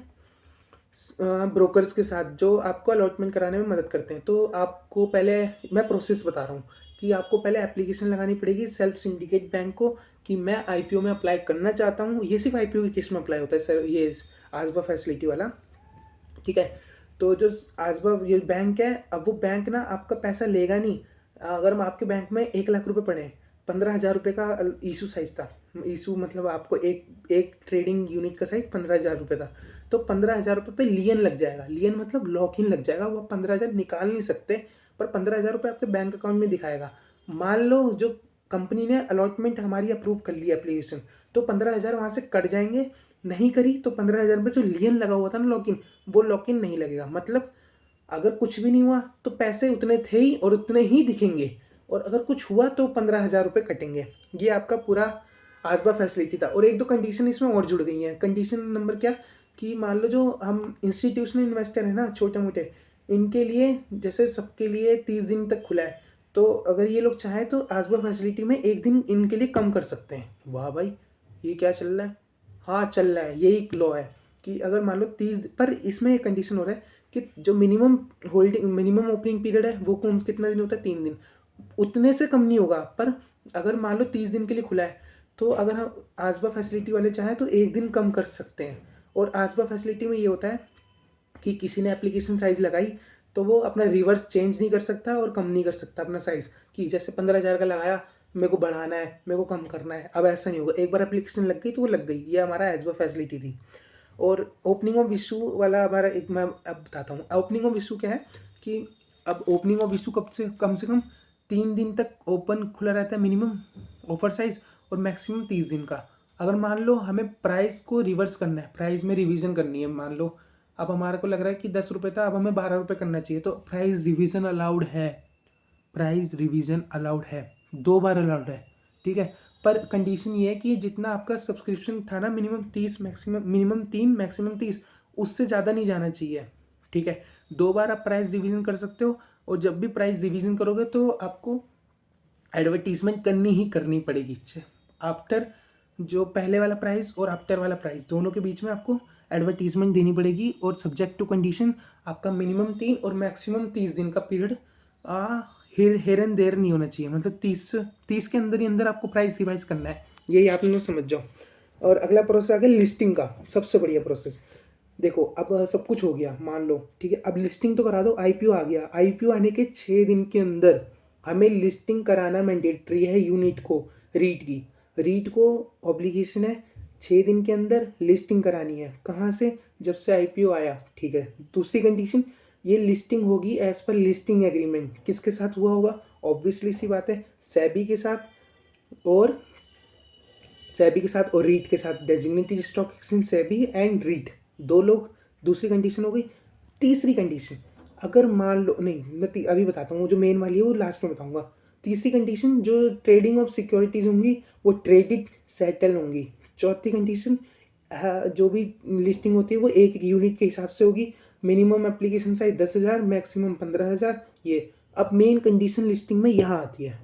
ब्रोकर्स के साथ, जो आपको अलॉटमेंट कराने में मदद करते हैं। तो आपको पहले मैं प्रोसेस बता रहा हूँ कि आपको पहले एप्लीकेशन लगानी पड़ेगी सेल्फ सिंडिकेट बैंक को कि मैं आईपीओ में अप्लाई करना चाहता हूँ। ये सिर्फ आईपीओ की केस में अप्लाई होता है सर, ये आसबा फैसिलिटी वाला, ठीक है। तो जो आसबा ये बैंक है, अब वो बैंक ना आपका पैसा लेगा नहीं। अगर आपके बैंक में 1 लाख रुपए पड़े हैं, 15,000 रुपये का इशू साइज था। इशू मतलब आपको एक ट्रेडिंग यूनिट का साइज 15,000 रुपये था। तो 15,000 रुपये पे लियन लग जाएगा। लियन मतलब लॉक इन लग जाएगा। वो 15,000 निकाल नहीं सकते, पर 15,000 रुपये आपके बैंक अकाउंट में दिखाएगा। मान लो जो कंपनी ने अलॉटमेंट हमारी अप्रूव कर ली एप्लीकेशन, तो 15,000 वहाँ से कट जाएंगे। नहीं करी तो 15,000 रुपये जो लियन लगा हुआ था ना लॉक इन, वो लॉक इन नहीं लगेगा। मतलब अगर कुछ भी नहीं हुआ तो पैसे उतने थे ही और उतने ही दिखेंगे, और अगर कुछ हुआ तो 15,000 रुपये कटेंगे। ये आपका पूरा आसबा फैसिलिटी था। और एक दो कंडीशन इसमें और जुड़ गई हैं। कंडीशन नंबर क्या, कि मान लो जो हम इंस्टीट्यूशनल इन्वेस्टर हैं ना, छोटे मोटे, इनके लिए जैसे सबके लिए 30 दिन तक खुला है, तो अगर ये लोग चाहें तो आसबा फैसिलिटी में एक दिन इनके लिए कम कर सकते हैं। वाह भाई, ये क्या चल रहा है, हाँ चल रहा है, यही लॉ है कि अगर मान लो 30, पर इसमें एक कंडीशन हो रहा है कि जो मिनिमम ओपनिंग पीरियड है वो कौन कितना दिन होता है, 3 दिन। उतने से कम नहीं होगा, पर अगर मान लो 30 दिन के लिए खुला है, तो अगर हम आसबा फैसिलिटी वाले चाहें तो एक दिन कम कर सकते हैं। और आसबा फैसिलिटी में ये होता है कि किसी ने एप्लीकेशन साइज लगाई तो वो अपना रिवर्स चेंज नहीं कर सकता और कम नहीं कर सकता अपना साइज़, कि जैसे 15,000 का लगाया, मेरे को बढ़ाना है, मेरे को कम करना है। अब ऐसा नहीं होगा, एक बार एप्लीकेशन लग गई तो वो लग गई। ये हमारा एजबा फैसिलिटी थी। और ओपनिंग ऑफ इशू वाला हमारा एक, मैं अब बताता हूँ ओपनिंग ऑफ इशू क्या है। कि अब ओपनिंग ऑफ इशू कब से कम 3 दिन तक ओपन खुला रहता है मिनिमम ऑफर साइज, और मैक्सिमम 30 दिन का। अगर मान लो हमें प्राइस को रिवर्स करना है, प्राइस में रिवीजन करनी है, मान लो अब हमारे को लग रहा है कि 10 रुपये था, अब हमें 12 रुपये करना चाहिए, तो प्राइस रिवीजन अलाउड है। प्राइस रिवीजन अलाउड है, 2 बार अलाउड है, ठीक है। पर कंडीशन ये है कि जितना आपका सब्सक्रिप्शन था ना, मिनिमम 30, मिनिमम 3 मैक्सिमम 30, उससे ज़्यादा नहीं जाना चाहिए, ठीक है। 2 बार आप प्राइस रिवीजन कर सकते हो, और जब भी प्राइस रिवीजन करोगे तो आपको एडवर्टीजमेंट करनी ही करनी पड़ेगी। आफ्टर जो पहले वाला प्राइस और आफ्टर वाला प्राइस दोनों के बीच में आपको एडवर्टीजमेंट देनी पड़ेगी। और सब्जेक्ट टू कंडीशन आपका मिनिमम 3 और मैक्सिमम 30 दिन का पीरियड हेर एंड देर नहीं होना चाहिए। मतलब 30 के अंदर ही अंदर आपको प्राइस रिवाइज करना है। यही आप लोग समझ जाओ। और अगला प्रोसेस आ गया लिस्टिंग का, सबसे बढ़िया प्रोसेस। देखो अब सब कुछ हो गया मान लो, ठीक है। अब लिस्टिंग तो करा दो, आईपीओ आ गया। आईपीओ आने के 6 दिन के अंदर हमें लिस्टिंग कराना मैंडेटरी है यूनिट को, रीट की। रीट को ऑब्लिगेशन है 6 दिन के अंदर लिस्टिंग करानी है। कहाँ से, जब से आईपीओ आया, ठीक है। दूसरी कंडीशन, ये लिस्टिंग होगी एज पर लिस्टिंग एग्रीमेंट। किसके साथ हुआ होगा, ऑब्वियसली सी बात है, सेबी के साथ, और सेबी के साथ और रीट के साथ। Designated stock exchange SEBI and REIT, 2 लोग। दूसरी कंडीशन हो गई। तीसरी कंडीशन, अगर मान लो, नहीं मैं अभी बताता हूँ, वो जो मेन वाली है वो लास्ट में बताऊंगा। तीसरी कंडीशन, जो ट्रेडिंग ऑफ सिक्योरिटीज होंगी वो ट्रेडिड सेटल होंगी। चौथी कंडीशन, जो भी लिस्टिंग होती है वो एक यूनिट के हिसाब से होगी। Minimum application size 10,000, maximum 15,000। ये अब मेन कंडीशन लिस्टिंग में यहाँ आती है।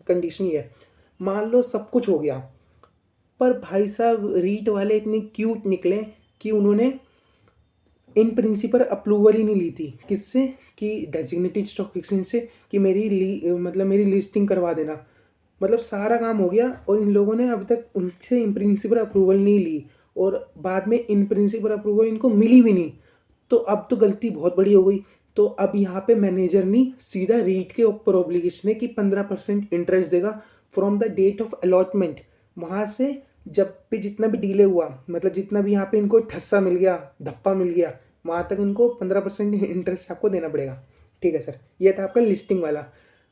कंडीशन ये है, मान लो सब कुछ हो गया, पर भाई साहब रीट वाले इतने क्यूट निकले कि उन्होंने इन प्रिंसिपल अप्रूवल ही नहीं ली थी। किससे, कि डेजिग्नेटेड स्टॉक एक्सचेंज से, कि मेरी लिस्टिंग करवा देना। मतलब सारा काम हो गया और इन लोगों ने अब तक उनसे इन प्रिंसिपल अप्रूवल नहीं ली, और बाद में इन प्रिंसिपल अप्रूवल इनको मिली भी नहीं। तो अब तो गलती बहुत बड़ी हो गई। तो अब यहाँ पे मैनेजर ने सीधा रीट के ऊपर ऑब्लिगेशन है कि 15% इंटरेस्ट देगा from the date of allotment. वहाँ से जब भी जितना भी डिले हुआ, मतलब जितना भी यहाँ पे इनको ठस्सा मिल गया, धप्पा मिल गया, वहाँ तक इनको 15% इंटरेस्ट आपको देना पड़ेगा। ठीक है सर, ये था आपका लिस्टिंग वाला।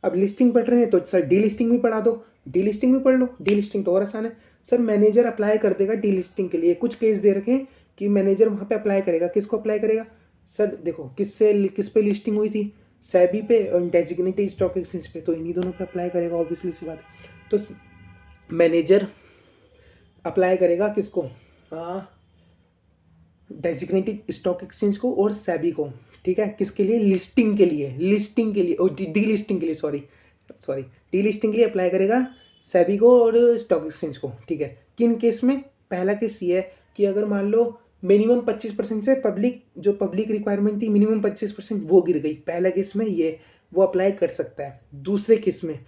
अब लिस्टिंग पढ़ रहे हैं तो सर डी लिस्टिंग भी पढ़ा दो, डी लिस्टिंग भी पढ़ लो। डी लिस्टिंग तो और आसान है सर, मैनेजर अप्लाई कर देगा डी लिस्टिंग के लिए। कुछ केस दे रखे हैं कि मैनेजर वहाँ पे अप्लाई करेगा। किसको अप्लाई करेगा सर? देखो किस पे लिस्टिंग हुई थी, सेबी पे और डेजिग्नेटेड स्टॉक एक्सचेंज पे, तो इन्हीं दोनों पे अप्लाई करेगा, ऑब्वियसली सी बात है। तो मैनेजर अप्लाई करेगा किसको? डेजिग्नेटेड स्टॉक एक्सचेंज को और सेबी को। ठीक है, किसके लिए? लिस्टिंग के लिए, लिस्टिंग के लिए और डी लिस्टिंग के लिए, सॉरी डी लिस्टिंग के लिए अप्लाई करेगा सेबी को और स्टॉक एक्सचेंज को। ठीक है, किन केस में? पहला केस ये है कि अगर मान लो मिनिमम 25% से पब्लिक रिक्वायरमेंट थी मिनिमम 25% वो गिर गई, पहला केस में ये वो अप्लाई कर सकता है। दूसरे केस में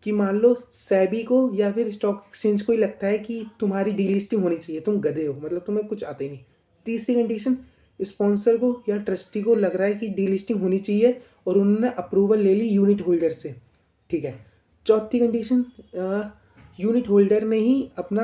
कि मान लो सेबी को या फिर स्टॉक एक्सचेंज को ही लगता है कि तुम्हारी डी लिस्टिंग होनी चाहिए, तुम गधे हो, मतलब तुम्हें कुछ आता ही नहीं। तीसरी कंडीशन, स्पॉन्सर को या ट्रस्टी को लग रहा है कि डी लिस्टिंग होनी चाहिए और उन्होंने अप्रूवल ले ली यूनिट होल्डर से। ठीक है, चौथी कंडीशन, यूनिट होल्डर ने ही अपना,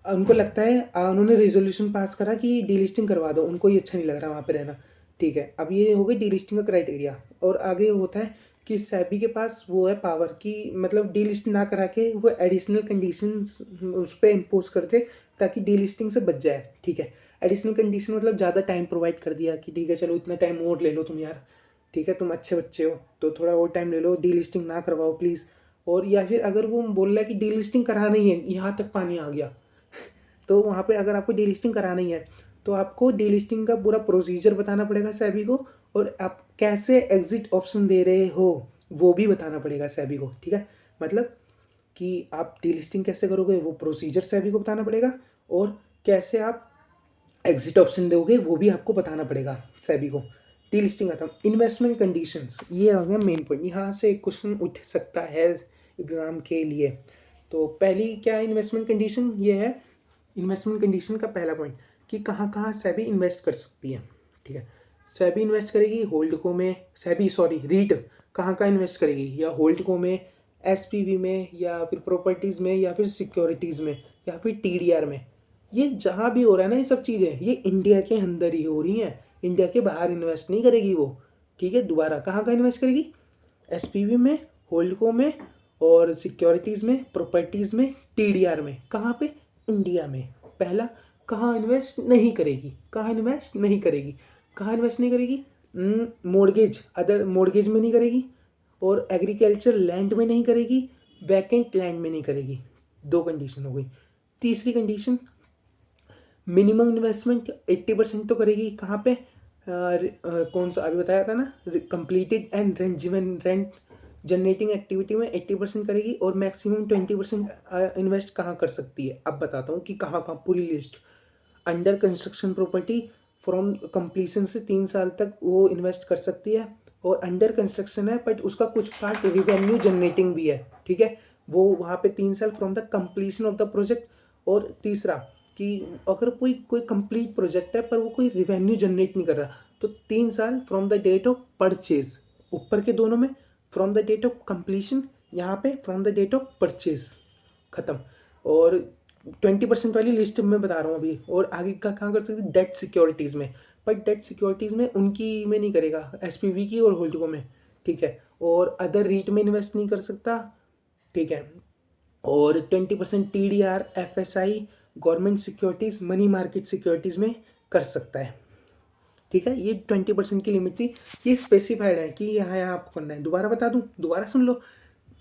उनको लगता है, उन्होंने रेजोल्यूशन पास करा कि डी लिस्टिंग करवा दो, उनको ये अच्छा नहीं लग रहा वहाँ पे रहना। ठीक है, अब ये हो गई डी लिस्टिंग का क्राइटेरिया। और आगे होता है कि सेबी के पास वो है पावर कि मतलब डी लिस्ट ना करा के वो एडिशनल कंडीशंस उस पर इम्पोज कर दे ताकि डी लिस्टिंग से बच जाए। ठीक है, एडिशनल कंडीशन मतलब ज़्यादा टाइम प्रोवाइड कर दिया कि ठीक है चलो इतना टाइम और ले लो तुम यार, ठीक है तुम अच्छे बच्चे हो तो थोड़ा और टाइम ले लो, डी लिस्टिंग ना करवाओ प्लीज़। और या फिर अगर वो बोल रहा है कि डी लिस्टिंग कराना ही है, यहाँ तक पानी आ गया तो वहाँ पे अगर आपको डीलिस्टिंग कराना ही है तो आपको डीलिस्टिंग का पूरा प्रोसीजर बताना पड़ेगा सेबी को, और आप कैसे एग्जिट ऑप्शन दे रहे हो वो भी बताना पड़ेगा सेबी को। ठीक है, मतलब कि आप डीलिस्टिंग कैसे करोगे वो प्रोसीजर सेबी को बताना पड़ेगा, और कैसे आप एग्जिट ऑप्शन दोगे वो भी आपको बताना पड़ेगा सेबी को। डीलिस्टिंग खत्म। इन्वेस्टमेंट कंडीशंस, ये आ गया मेन पॉइंट, यहाँ से क्वेश्चन उठ सकता है एग्जाम के लिए। तो पहली क्या इन्वेस्टमेंट कंडीशन, ये है इन्वेस्टमेंट कंडीशन का पहला पॉइंट कि कहाँ कहाँ सेबी इन्वेस्ट कर सकती है। ठीक है, सेबी इन्वेस्ट करेगी होल्डको में, रीट कहाँ कहाँ इन्वेस्ट करेगी, या होल्डको में, एसपीवी में, या फिर प्रॉपर्टीज़ में, या फिर सिक्योरिटीज़ में, या फिर टीडीआर में। ये जहाँ भी हो रहा है ना ये सब चीज़ें, ये इंडिया के अंदर ही हो रही हैं, इंडिया के बाहर इन्वेस्ट नहीं करेगी वो। ठीक है, दोबारा कहाँ कहाँ इन्वेस्ट करेगी? एसपीवी में, होल्डको में, और सिक्योरिटीज़ में, प्रॉपर्टीज़ में, टीडीआर में। कहाँ पे? इंडिया में। पहला, कहाँ इन्वेस्ट नहीं करेगी? कहाँ इन्वेस्ट नहीं करेगी? कहाँ इन्वेस्ट नहीं करेगी? मॉर्गेज, अदर मॉर्गेज में नहीं करेगी, और एग्रीकल्चर लैंड में नहीं करेगी, वैकेंट लैंड में नहीं करेगी। दो कंडीशन हो गई। तीसरी कंडीशन, मिनिमम इन्वेस्टमेंट 80% तो करेगी। कहाँ पे? कौन सा अभी बताया था ना, completed and rent generating activity में 80% करेगी, और मैक्सिमम 20% इन्वेस्ट कहाँ कर सकती है। अब बताता हूँ कि कहाँ कहाँ, पूरी list. Under construction property from completion से 3 साल तक वो इन्वेस्ट कर सकती है, और अंडर कंस्ट्रक्शन है बट उसका कुछ पार्ट रिवेन्यू जनरेटिंग भी है। ठीक है, वो वहाँ पे 3 साल from the completion of the project. और तीसरा कि अगर कोई कंप्लीट प्रोजेक्ट है पर वो कोई रिवेन्यू जनरेट नहीं कर रहा, तो 3 साल from the date of purchase, ऊपर के दोनों में from the date of completion, यहाँ पे from the date of purchase. खत्म। और 20% वाली लिस्ट में बता रहा हूँ अभी, और आगे का कहाँ कर सकते? डेट सिक्योरिटीज़ में, पर डेट सिक्योरिटीज़ में उनकी में नहीं करेगा, एसपीवी की और होल्डको में। ठीक है, और अदर रीट में इन्वेस्ट नहीं कर सकता। ठीक है, और 20% TDR, FSI, government securities, money market securities में कर सकता है। ठीक है, ये 20% की लिमिट थी, ये स्पेसिफाइड है कि यहाँ यहाँ आपको करना है। दोबारा बता दूँ, दोबारा सुन लो।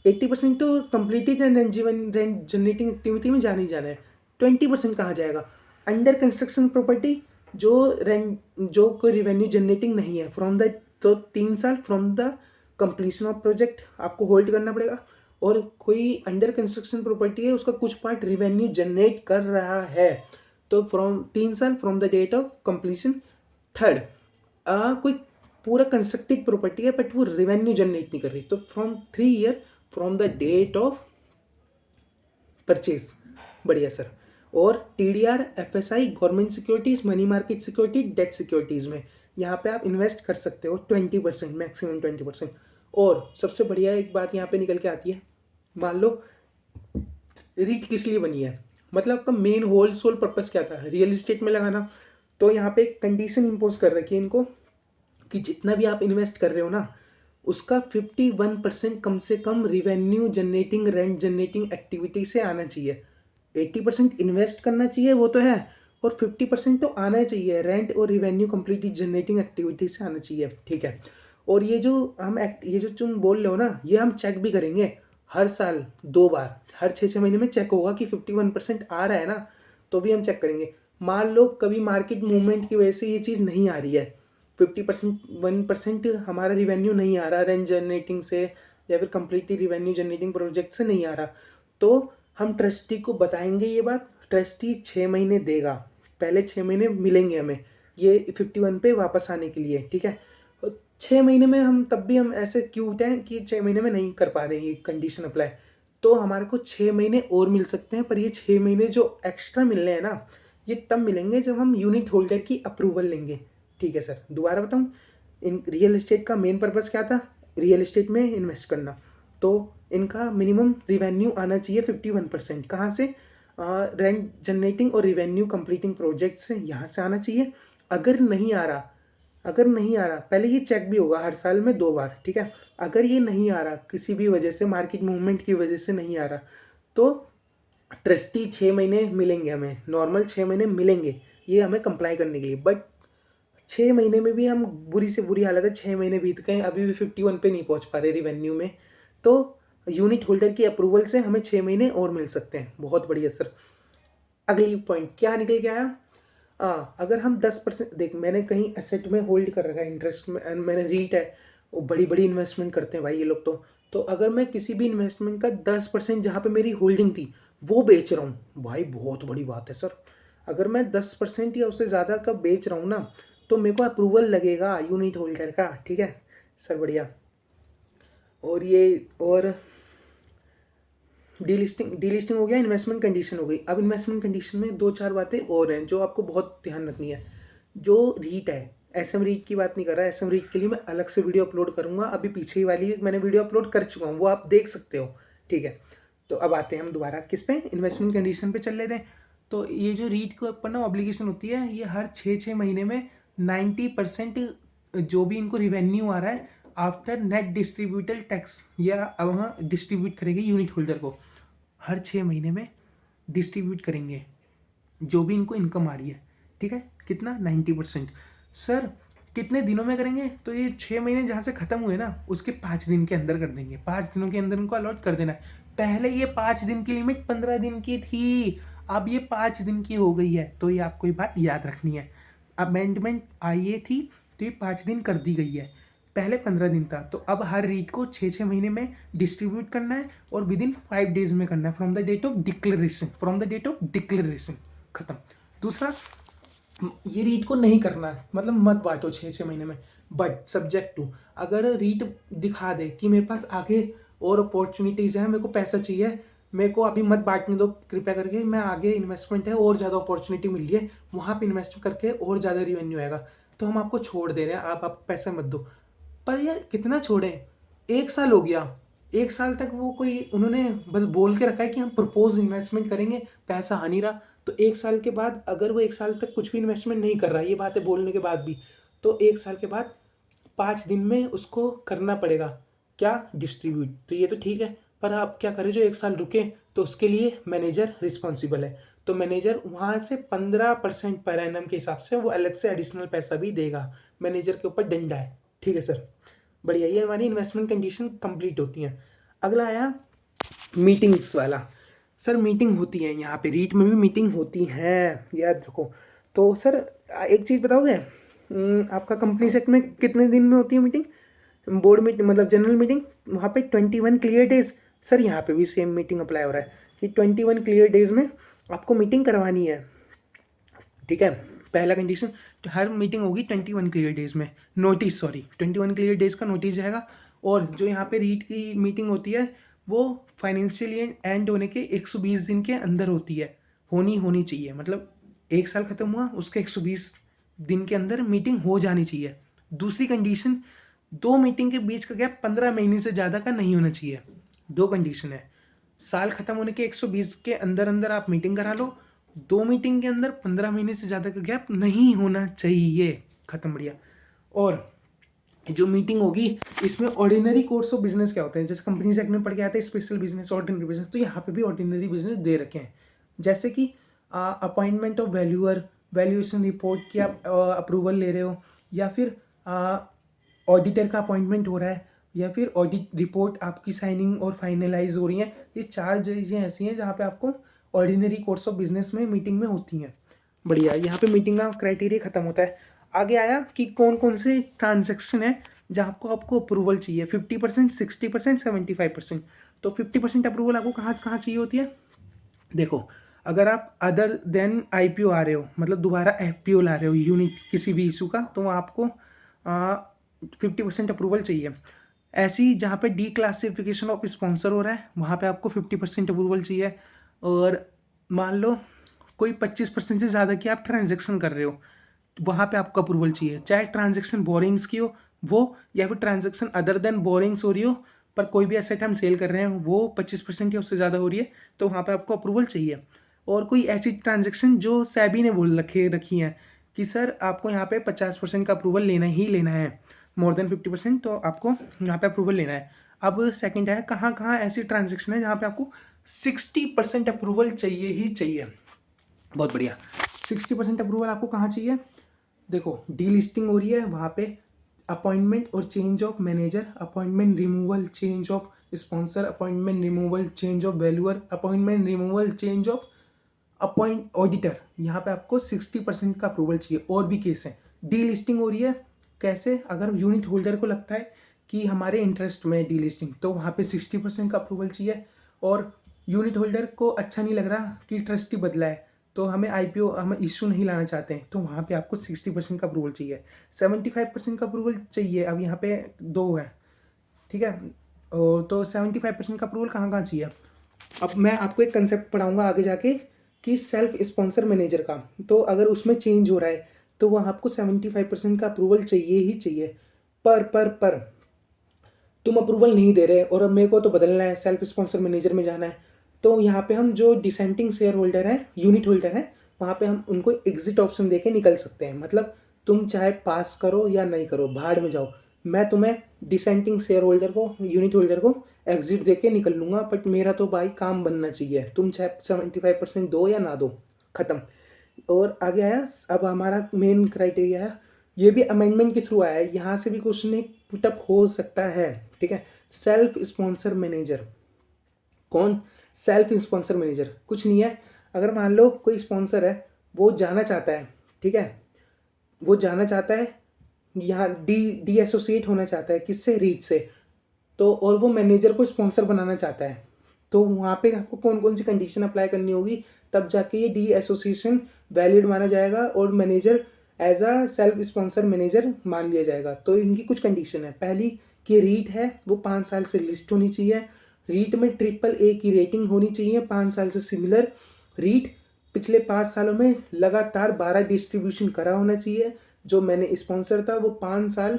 80% तो completed and rent generating activity में जाना ही जाना है। 20% कहाँ जाएगा? अंडर कंस्ट्रक्शन प्रॉपर्टी जो कोई रिवेन्यू जनरेटिंग नहीं है फ्रॉम द, तो 3 साल from the completion of project आपको होल्ड करना पड़ेगा। और कोई अंडर कंस्ट्रक्शन प्रॉपर्टी है उसका कुछ पार्ट रिवेन्यू जनरेट कर रहा है, तो फ्रॉम 3 साल from the date of completion. Third, कोई पूरा कंस्ट्रक्टेड प्रॉपर्टी है बट वो रिवेन्यू जनरेट नहीं कर रही, तो from 3 year from the date of purchase. बढ़िया सर। और TDR, FSI, government securities, money market security, debt securities में यहाँ पे आप इन्वेस्ट कर सकते हो 20%, मैक्सिमम 20%। और सबसे बढ़िया एक बात यहाँ पे निकल के आती है, मान लो रीट किस लिए बनी है? मतलब आपका मेन होल सोल पर्पस क्या था, रियल इस्टेट में लगाना। तो यहाँ पे एक कंडीशन इम्पोज कर रखी है इनको कि जितना भी आप इन्वेस्ट कर रहे हो ना, उसका 51% कम से कम revenue generating rent generating activity से आना चाहिए। 80% इन्वेस्ट करना चाहिए वो तो है, और 50% तो आना चाहिए रेंट और रिवेन्यू कंप्लीटली जनरेटिंग एक्टिविटी से आना चाहिए, ठीक है। और ये जो तुम बोल रहे हो ना, ये हम चेक भी करेंगे हर साल 2 बार, हर 6 6 महीने में चेक होगा कि 51% आ रहा है ना, तो भी हम चेक करेंगे। मान लो कभी मार्केट मूवमेंट की वजह से ये चीज़ नहीं आ रही है, 50% 1% हमारा रिवेन्यू नहीं आ रहा रेंट जनरेटिंग से, या फिर कंप्लीटली रिवेन्यू जनरेटिंग प्रोजेक्ट से नहीं आ रहा, तो हम ट्रस्टी को बताएंगे ये बात। ट्रस्टी 6 महीने देगा, पहले 6 महीने मिलेंगे हमें ये 51 पे वापस आने के लिए, ठीक है। 6 महीने में हम तब भी हम ऐसे क्यूट हैं कि 6 महीने में नहीं कर पा रहे हैं ये कंडीशन अप्लाई, तो हमारे को 6 महीने और मिल सकते हैं। पर ये 6 महीने जो एक्स्ट्रा मिल रहे हैं ना, ये तब मिलेंगे जब हम यूनिट होल्डर की अप्रूवल लेंगे, ठीक है सर। दोबारा बताऊँ, इन रियल इस्टेट का मेन पर्पस क्या था, रियल इस्टेट में इन्वेस्ट करना। तो इनका मिनिमम रिवेन्यू आना चाहिए 51%, कहाँ से, रेंट जनरेटिंग और रिवेन्यू कंप्लीटिंग प्रोजेक्ट से, यहाँ से आना चाहिए। अगर नहीं आ रहा, पहले ये चेक भी होगा हर साल में 2 बार, ठीक है। अगर ये नहीं आ रहा, किसी भी वजह से मार्केट मूवमेंट की वजह से नहीं आ रहा, तो ट्रस्टी 6 महीने मिलेंगे हमें, नॉर्मल 6 महीने मिलेंगे ये हमें कंप्लाई करने के लिए। बट 6 महीने में भी हम बुरी से बुरी हालत है, 6 महीने बीत गए अभी भी 51 पे नहीं पहुंच पा रहे रिवेन्यू में, तो यूनिट होल्डर की अप्रूवल से हमें 6 महीने और मिल सकते हैं। बहुत बढ़िया सर। अगली पॉइंट क्या निकल के आया, अगर हम 10%, देख मैंने कहीं एसेट में होल्ड कर रखा है इंटरेस्ट में, मैंने रीट है, वो बड़ी बड़ी इन्वेस्टमेंट करते हैं भाई ये लोग। तो अगर मैं किसी भी इन्वेस्टमेंट का 10% जहाँ पे मेरी होल्डिंग थी वो बेच रहा हूँ, भाई बहुत बड़ी बात है सर। अगर मैं 10% या उससे ज़्यादा का बेच रहा हूँ ना, तो मेरे को अप्रूवल लगेगा यूनिट होल्डर का, ठीक है सर, बढ़िया। और डीलिस्टिंग हो गया, इन्वेस्टमेंट कंडीशन हो गई। अब इन्वेस्टमेंट कंडीशन में 2 4 बातें और हैं जो आपको बहुत ध्यान रखनी है। जो रीट है, एसएम रीट की बात नहीं कर रहा, एसएम रीट के लिए मैं अलग से वीडियो अपलोड करूंगा, अभी पीछे ही वाली मैंने वीडियो अपलोड कर चुका हूँ, वो आप देख सकते हो, ठीक है। तो अब आते हैं हम दोबारा किस पे, इन्वेस्टमेंट कंडीशन पे चल लेते हैं। तो ये जो रीट के ऊपर ना ऑब्लिगेशन होती है, ये हर 6 6 महीने में 90% जो भी इनको रिवेन्यू आ रहा है आफ्टर नेट डिस्ट्रीब्यूटल टैक्स, या वहाँ डिस्ट्रीब्यूट करेंगे यूनिट होल्डर को, हर 6 महीने में डिस्ट्रीब्यूट करेंगे जो भी इनको इनकम आ रही है, ठीक है। कितना, 90%। सर कितने दिनों में करेंगे, तो ये 6 महीने जहाँ से ख़त्म हुए ना, उसके 5 दिन के अंदर कर देंगे, 5 दिनों के अंदर इनको अलॉट कर देना है। पहले ये 5 दिन की लिमिट 15 दिन की थी, अब ये 5 दिन की हो गई है, तो ये आपको ये बात याद रखनी है। अमेंडमेंट आई थी तो ये 5 दिन कर दी गई है, पहले 15 दिन था। तो अब हर रीट को 6 6 महीने में डिस्ट्रीब्यूट करना है, और विद इन 5 डेज में करना है, from the date of declaration, खत्म। दूसरा, ये रीट को नहीं करना है, मतलब मत बांटो 6 6 महीने में, बट सब्जेक्ट टू, अगर रीट दिखा दे कि मेरे पास आगे और अपॉर्चुनिटीज़ हैं, मेरे को पैसा चाहिए, मेरे को अभी मत बांटने दो कृपया करके, मैं आगे इन्वेस्टमेंट है और ज़्यादा अपॉर्चुनिटी मिल रही है, वहाँ पे इन्वेस्ट करके और ज़्यादा रिवेन्यू आएगा, तो हम आपको छोड़ दे रहे हैं, आप पैसे मत दो। पर यार कितना छोड़ें, 1 साल हो गया, 1 साल तक वो कोई उन्होंने बस बोल के रखा है कि हम प्रपोज इन्वेस्टमेंट करेंगे, पैसा आ नहीं रहा। तो 1 साल के बाद अगर वो 1 साल तक कुछ भी इन्वेस्टमेंट नहीं कर रहा है, ये बातें बोलने के बाद भी, तो 1 साल के बाद 5 दिन में उसको करना पड़ेगा क्या, डिस्ट्रीब्यूट। तो ये तो ठीक है, पर आप क्या करें, जो 1 साल रुके तो उसके लिए मैनेजर रिस्पॉन्सिबल है, तो मैनेजर वहाँ से 15% पर एनम के हिसाब से वो अलग से एडिशनल पैसा भी देगा, मैनेजर के ऊपर डंडा है, ठीक है सर, बढ़िया। ये हमारी इन्वेस्टमेंट कंडीशन कंप्लीट होती हैं। अगला आया मीटिंग्स वाला। सर मीटिंग होती है यहाँ पे, रीट में भी मीटिंग होती है, याद रखो। तो सर एक चीज़ बताओगे, आपका कंपनी सेक्ट में कितने दिन में होती है मीटिंग, बोर्ड मीटिंग मतलब जनरल मीटिंग, वहाँ पे 21 क्लियर डेज। सर यहाँ पे भी सेम मीटिंग अप्लाई हो रहा है कि 21 क्लियर डेज में आपको मीटिंग करवानी है, ठीक है। पहला कंडीशन, तो हर मीटिंग होगी 21 क्लियर डेज में, 21 क्लियर डेज का नोटिस जाएगा। और जो यहाँ पे रीट की मीटिंग होती है वो फाइनेंशियल ईयर एंड होने के 120 दिन के अंदर होती है, होनी चाहिए, मतलब 1 साल ख़त्म हुआ उसके 120 दिन के अंदर मीटिंग हो जानी चाहिए। दूसरी कंडीशन, 2 मीटिंग के बीच का गैप 15 महीने से ज़्यादा का नहीं होना चाहिए, 2 कंडीशन है। साल ख़त्म होने के 120 के अंदर अंदर आप मीटिंग करा लो। 2 मीटिंग के अंदर 15 महीने से ज़्यादा का गैप नहीं होना चाहिए। ख़त्म, बढ़िया। और जो मीटिंग होगी इसमें ऑर्डिनरी कोर्स ऑफ बिजनेस क्या होते हैं, जैसे कंपनीज एक्ट में पढ़ के आते हैं स्पेशल बिजनेस, ऑर्डिनरी बिजनेस, तो यहाँ पे भी ऑर्डिनरी बिजनेस दे रखे हैं। जैसे कि appointment of valuer, valuation report की आप अप्रूवल ले रहे हो, या फिर ऑडिटर का अपॉइंटमेंट हो रहा है, या फिर ऑडिट रिपोर्ट आपकी साइनिंग और फाइनलाइज हो रही है। ये 4 चीज़ें ऐसी हैं जहाँ पे आपको ऑर्डिनरी कोर्स ऑफ बिजनेस में मीटिंग में होती हैं। बढ़िया, यहाँ पे मीटिंग का क्राइटेरिया खत्म होता है। आगे आया कि कौन कौन से ट्रांजेक्शन है जहाँ आपको आपको अप्रूवल चाहिए, 50%, 60%, 75%। तो 50% अप्रूवल आपको कहाँ कहाँ चाहिए होती है। देखो, अगर आप अदर देन आईपीओ आ रहे हो, मतलब दोबारा एफपीओ ला रहे हो यूनिट किसी भी इशू का, तो आपको 50% अप्रूवल चाहिए। ऐसी जहाँ पे डी क्लासिफिकेशन ऑफ स्पॉन्सर हो रहा है वहाँ पे आपको 50% अप्रूवल चाहिए। और मान लो कोई 25% से ज़्यादा की आप ट्रांजेक्शन कर रहे हो, वहाँ पे आपको अप्रूवल चाहिए, चाहे ट्रांजेक्शन बोरिंग्स की हो वो, या फिर ट्रांजेक्शन अदर देन बोरिंग्स हो रही हो, पर कोई भी एसेट हम सेल कर रहे हैं वो 25% या उससे ज़्यादा हो रही है, तो वहाँ पे आपको अप्रूवल चाहिए। और कोई ऐसी ट्रांजेक्शन जो सेबी ने बोल रखी है कि सर आपको यहाँ पे 50% का अप्रूवल लेना ही लेना है, मोर देन 50%, तो आपको यहाँ पे अप्रूवल लेना है। अब सेकंड है, कहाँ कहाँ ऐसी ट्रांजेक्शन है जहाँ पे आपको 60% अप्रूवल चाहिए ही चाहिए। बहुत बढ़िया, 60% अप्रूवल आपको कहाँ चाहिए। देखो, डी लिस्टिंग हो रही है वहाँ पे अपॉइंटमेंट और change of manager, appointment removal change of sponsor, appointment removal change of valuer, appointment removal change of appoint auditor, यहाँ पे आपको 60% का अप्रूवल चाहिए। और भी केस है, डी लिस्टिंग हो रही है कैसे, अगर यूनिट होल्डर को लगता है कि हमारे इंटरेस्ट में डी लिस्टिंग, तो वहाँ पे 60% का अप्रूवल चाहिए। और यूनिट होल्डर को अच्छा नहीं लग रहा कि ट्रस्टी बदला है, तो हमें आईपीओ हम इशू नहीं लाना चाहते हैं, तो वहाँ पे आपको 60% का अप्रूवल चाहिए। 75% का अप्रूवल चाहिए, अब यहाँ पे 2 है, ठीक है। तो 75% का अप्रूवल कहाँ कहाँ चाहिए। अब मैं आपको एक कंसेप्ट पढ़ाऊंगा आगे जाके कि सेल्फ स्पॉन्सर मैनेजर का, तो अगर उसमें चेंज हो रहा है तो वह आपको 75% का अप्रूवल चाहिए ही चाहिए। पर तुम अप्रूवल नहीं दे रहे और अब मेरे को तो बदलना है, सेल्फ स्पॉन्सर मैनेजर में जाना है, तो यहाँ पे हम जो डिसेंटिंग शेयर होल्डर हैं, यूनिट होल्डर हैं, वहाँ पे हम उनको एग्जिट ऑप्शन दे के निकल सकते हैं। मतलब तुम चाहे पास करो या नहीं करो, भाड़ में जाओ, मैं तुम्हें डिसेंटिंग शेयर होल्डर को, यूनिट होल्डर को एग्जिट दे के निकल लूँगा, बट मेरा तो भाई काम बनना चाहिए, तुम चाहे 75% दो या ना दो, ख़त्म। और आगे आया, अब हमारा मेन क्राइटेरिया है, ये भी अमेंडमेंट के थ्रू आया है, यहाँ से भी क्वेश्चन एक पुटअप हो सकता है, ठीक है। सेल्फ स्पॉन्सर मैनेजर कौन, सेल्फ स्पॉन्सर मैनेजर कुछ नहीं है। अगर मान लो कोई स्पॉन्सर है, वो जाना चाहता है, ठीक है, वो जाना चाहता है यहाँ डी एसोसिएट होना चाहता है किससे, रीच से, तो और वो मैनेजर को स्पॉन्सर बनाना चाहता है, तो वहाँ पे आपको कौन कौन सी कंडीशन अप्लाई करनी होगी, तब जाके ये डी एसोसिएशन वैलिड माना जाएगा और manager as a self sponsor manager मान लिया जाएगा। तो इनकी कुछ कंडीशन है, पहली कि रीट है वो 5 साल से लिस्ट होनी चाहिए, रीट में AAA की रेटिंग होनी चाहिए, 5 साल से सिमिलर रीट, पिछले 5 सालों में लगातार 12 डिस्ट्रीब्यूशन करा होना चाहिए, जो मैंने स्पॉन्सर था वो 5 साल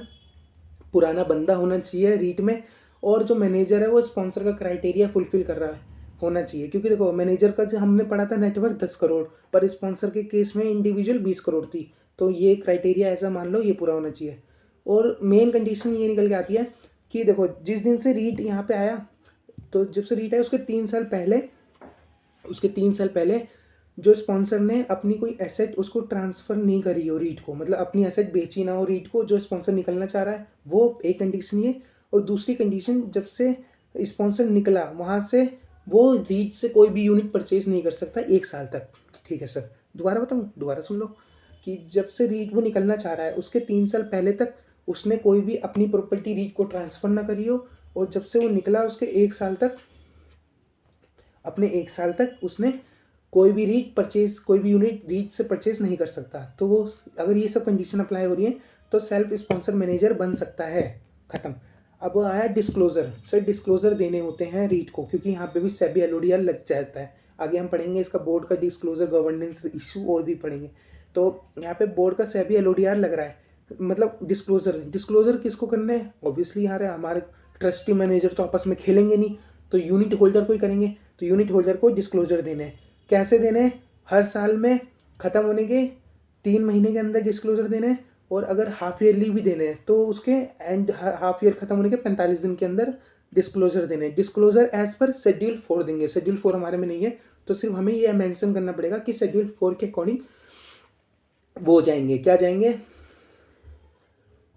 पुराना बंदा होना चाहिए रीट में, और जो मैनेजर है वो स्पॉन्सर का क्राइटेरिया फुलफिल कर रहा है होना चाहिए। क्योंकि देखो, मैनेजर का जो हमने पढ़ा था नेटवर्थ 10 करोड़, पर स्पॉन्सर के केस में इंडिविजुअल 20 करोड़ थी, तो ये क्राइटेरिया ऐसा मान लो ये पूरा होना चाहिए। और मेन कंडीशन ये निकल के आती है कि देखो, जिस दिन से रीट यहाँ पे आया, तो जब से रीट आया उसके 3 साल पहले जो स्पॉन्सर ने अपनी कोई एसेट उसको ट्रांसफ़र नहीं करी हो रीट को, मतलब अपनी एसेट बेची ना हो रीट को, जो स्पॉन्सर निकलना चाह रहा है, वो एक कंडीशन ये। और दूसरी कंडीशन, जब से स्पॉन्सर निकला वहाँ से वो रीट से कोई भी यूनिट परचेज नहीं कर सकता 1 साल तक, ठीक है सर। दोबारा बताऊँ, दोबारा सुन लो, कि जब से रीट वो निकलना चाह रहा है उसके 3 साल पहले तक उसने कोई भी अपनी प्रॉपर्टी रीट को ट्रांसफ़र ना करी हो, और जब से वो निकला उसके 1 साल तक, अपने 1 साल तक उसने कोई भी यूनिट रीच से परचेज नहीं कर सकता। तो वो अगर ये सब कंडीशन अप्लाई हो रही है तो सेल्फ स्पॉन्सर मैनेजर बन सकता है, ख़त्म। अब आया डिस्क्लोजर, सर डिस्क्लोजर देने होते हैं रीट को, क्योंकि यहाँ पे भी सेबी एलओडीआर लग जाता है। आगे हम पढ़ेंगे इसका बोर्ड का डिस्क्लोजर गवर्नेंस इशू और भी पढ़ेंगे। तो यहाँ पे बोर्ड का सेबी एलओडीआर लग रहा है, मतलब डिस्क्लोजर किसको करना है, ऑब्वियसली यार हमारे ट्रस्टी मैनेजर तो आपस में खेलेंगे नहीं, तो यूनिट होल्डर को ही करेंगे। तो यूनिट होल्डर को डिस्क्लोजर देने हैं। कैसे देने हैं? हर साल में ख़त्म होने के 3 महीने के अंदर डिस्क्लोजर देने हैं, और अगर हाफ ईयरली भी देने हैं तो उसके एंड हाफ ईयर ख़त्म होने के 45 दिन के अंदर डिस्क्लोजर देने हैं। डिस्क्लोजर एज पर शेड्यूल 4 देंगे। शेड्यूल 4 हमारे में नहीं है, तो सिर्फ हमें यह मेंशन करना पड़ेगा कि शेड्यूल 4 के अकॉर्डिंग वो जाएंगे, क्या जाएंगे,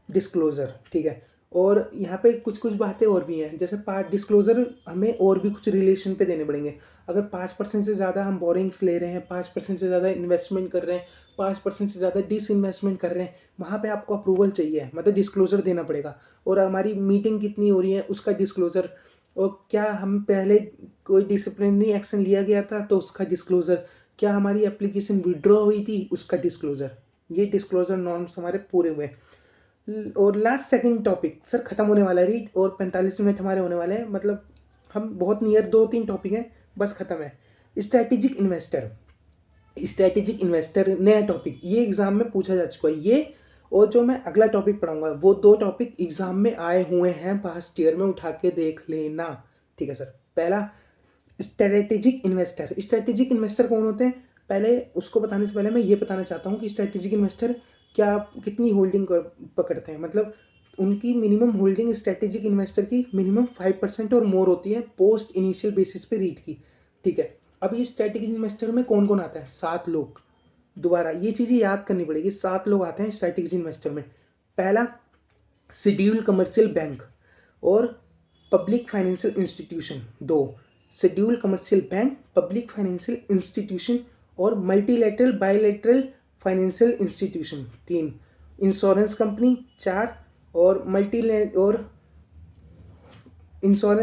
डिस्क्लोजर। ठीक है। और यहाँ पे कुछ कुछ बातें और भी हैं, जैसे डिस्क्लोजर हमें और भी कुछ रिलेशन पे देने पड़ेंगे। अगर 5% से ज़्यादा हम बोरिंग्स ले रहे हैं, 5% से ज़्यादा इन्वेस्टमेंट कर रहे हैं, 5% से ज़्यादा डिस इन्वेस्टमेंट कर रहे हैं, वहाँ पे आपको अप्रूवल चाहिए, मतलब डिस्क्लोजर देना पड़ेगा। और हमारी मीटिंग कितनी हो रही है उसका डिस्क्लोजर, और क्या हम पहले कोई डिसिप्लिनरी एक्शन लिया गया था तो उसका डिस्क्लोजर, क्या हमारी एप्लीकेशन विड्रॉ हुई थी उसका डिस्क्लोजर। ये डिस्क्लोजर नॉर्म्स हमारे पूरे हुए। और लास्ट सेकंड टॉपिक सर खत्म होने वाला है रीड, और 45 मिनट हमारे होने वाले हैं, मतलब हम बहुत नियर 2-3 टॉपिक हैं, बस खत्म है। Strategic investor. स्ट्रैटेजिक इन्वेस्टर नया टॉपिक, ये एग्जाम में पूछा जा चुका है ये, और जो मैं अगला टॉपिक पढ़ाऊंगा वो 2 टॉपिक एग्जाम में आए हुए हैं पास्ट ईयर में, उठा के देख लेना। ठीक है सर। पहला स्ट्रैटेजिक इन्वेस्टर। स्ट्रैटेजिक इन्वेस्टर कौन होते हैं? पहले उसको बताने से पहले मैं ये बताना चाहता हूँ कि स्ट्रैटेजिक इन्वेस्टर क्या कितनी होल्डिंग पकड़ते हैं, मतलब उनकी मिनिमम होल्डिंग स्ट्रैटेजिक इन्वेस्टर की मिनिमम 5% और मोर होती है पोस्ट इनिशियल बेसिस पे रीट की। ठीक है। अब ये स्ट्रैटेजिक इन्वेस्टर में कौन कौन आता है? 7 लोग। दोबारा ये चीज़ें याद करनी पड़ेगी, 7 लोग आते हैं स्ट्रैटेजिक इन्वेस्टर में। पहला शेड्यूल कमर्शियल बैंक और public financial institution. 2 schedule commercial bank, public financial institution और multilateral bilateral financial institution. 3 insurance company. 4 और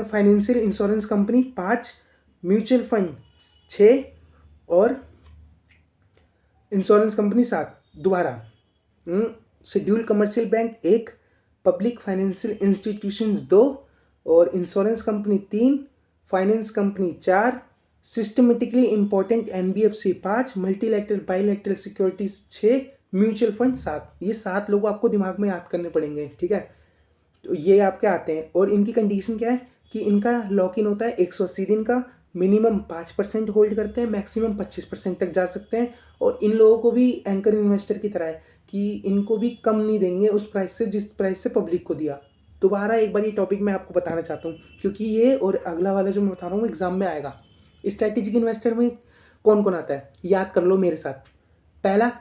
financial insurance company. 5 mutual fund. 6 और इंश्योरेंस कंपनी 7। दोबारा schedule commercial bank 1, public financial institutions 2 और insurance company 3, finance company 4, systematically important NBFC 5, multilateral bilateral securities 6, mutual fund 7। ये 7 लोग आपको दिमाग में याद करने पड़ेंगे। ठीक है। तो ये आपके आते हैं, और इनकी कंडीशन क्या है कि इनका लॉक इन होता है 180 दिन का, मिनिमम 5% होल्ड करते हैं, मैक्सिमम 25% तक जा सकते हैं। और इन लोगों को भी एंकर इन्वेस्टर की तरह है कि इनको भी कम नहीं देंगे उस प्राइस से जिस प्राइस से पब्लिक को दिया। दोबारा एक बार ये टॉपिक मैं आपको बताना चाहता हूँ, क्योंकि ये और अगला वाला जो मैं बता रहा हूँ एग्जाम में आएगा। स्ट्रैटेजिक इन्वेस्टर में कौन कौन आता है याद कर लो मेरे साथ। पहला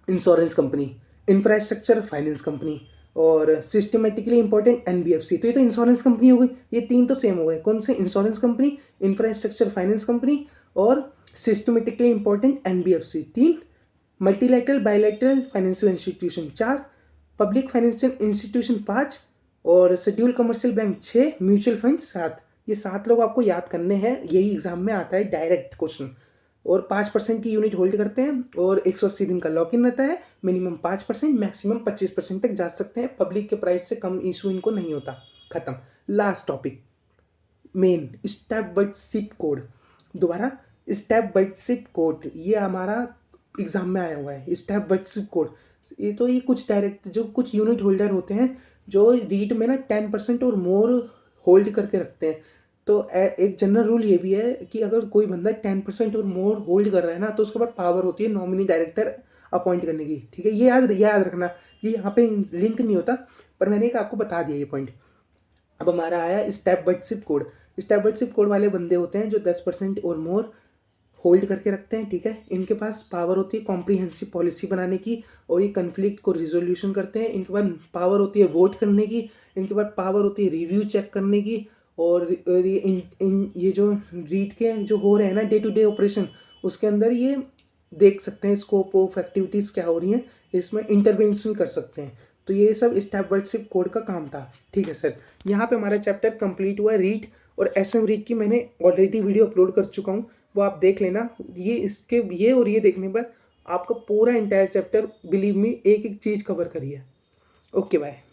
insurance company, infrastructure finance company और सिस्टमेटिकली इंपॉर्टेंट एनबीएफसी। तो ये तो इंश्योरेंस कंपनी हो गई, ये 3 तो सेम हो गए। कौन से? Insurance company, infrastructure finance company और systematically important NBFC 3, multilateral bilateral financial institution 4, public financial institution 5 और schedule commercial bank 6, mutual fund 7। ये 7 लोग आपको याद करने हैं, यही एग्जाम में आता है डायरेक्ट क्वेश्चन। और 5% की यूनिट होल्ड करते हैं और 180 दिन का लॉक इन रहता है। मिनिमम 5%, मैक्सिमम 25% तक जा सकते हैं। पब्लिक के प्राइस से कम इशू इनको नहीं होता। खत्म। Last topic main, step by step code. दोबारा स्टेप बाय स्टेप कोड, ये हमारा एग्जाम में आया हुआ है। स्टेप बाय स्टेप कोड ये कुछ डायरेक्ट जो कुछ यूनिट होल्डर होते हैं जो रीट में ना 10% और मोर होल्ड करके रखते हैं। तो एक जनरल रूल ये भी है कि अगर कोई बंदा 10% और मोर होल्ड कर रहा है ना, तो उसके पास पावर होती है नॉमिनी डायरेक्टर अपॉइंट करने की। ठीक है, ये याद रखना। ये यहाँ पे लिंक नहीं होता, पर मैंने एक आपको बता दिया ये पॉइंट। अब हमारा आया step by step code. Step by step code वाले बंदे होते हैं जो 10% और मोर होल्ड करके रखते हैं। ठीक है, इनके पास पावर होती है कॉम्प्रिहेंसिव पॉलिसी बनाने की, और ये कन्फ्लिक्ट को रिजोल्यूशन करते हैं। इनके पास पावर होती है वोट करने की, इनके पास पावर होती है रिव्यू चेक करने की, और ये जो रीट के जो हो रहे हैं ना डे टू डे ऑपरेशन, उसके अंदर ये देख सकते हैं स्कोप ऑफ एक्टिविटीज़ क्या हो रही हैं, इसमें इंटरवेंशन कर सकते हैं। तो ये सब स्टेप बाय स्टेप कोड का काम था। ठीक है सर, यहाँ पे हमारा चैप्टर कंप्लीट हुआ है रीट और एसएम रीट की मैंने ऑलरेडी वीडियो अपलोड कर चुका हूँ, वो आप देख लेना। ये और ये देखने पर आपका पूरा इंटायर चैप्टर बिलीव मी एक एक चीज़ कवर करी है। Okay bye.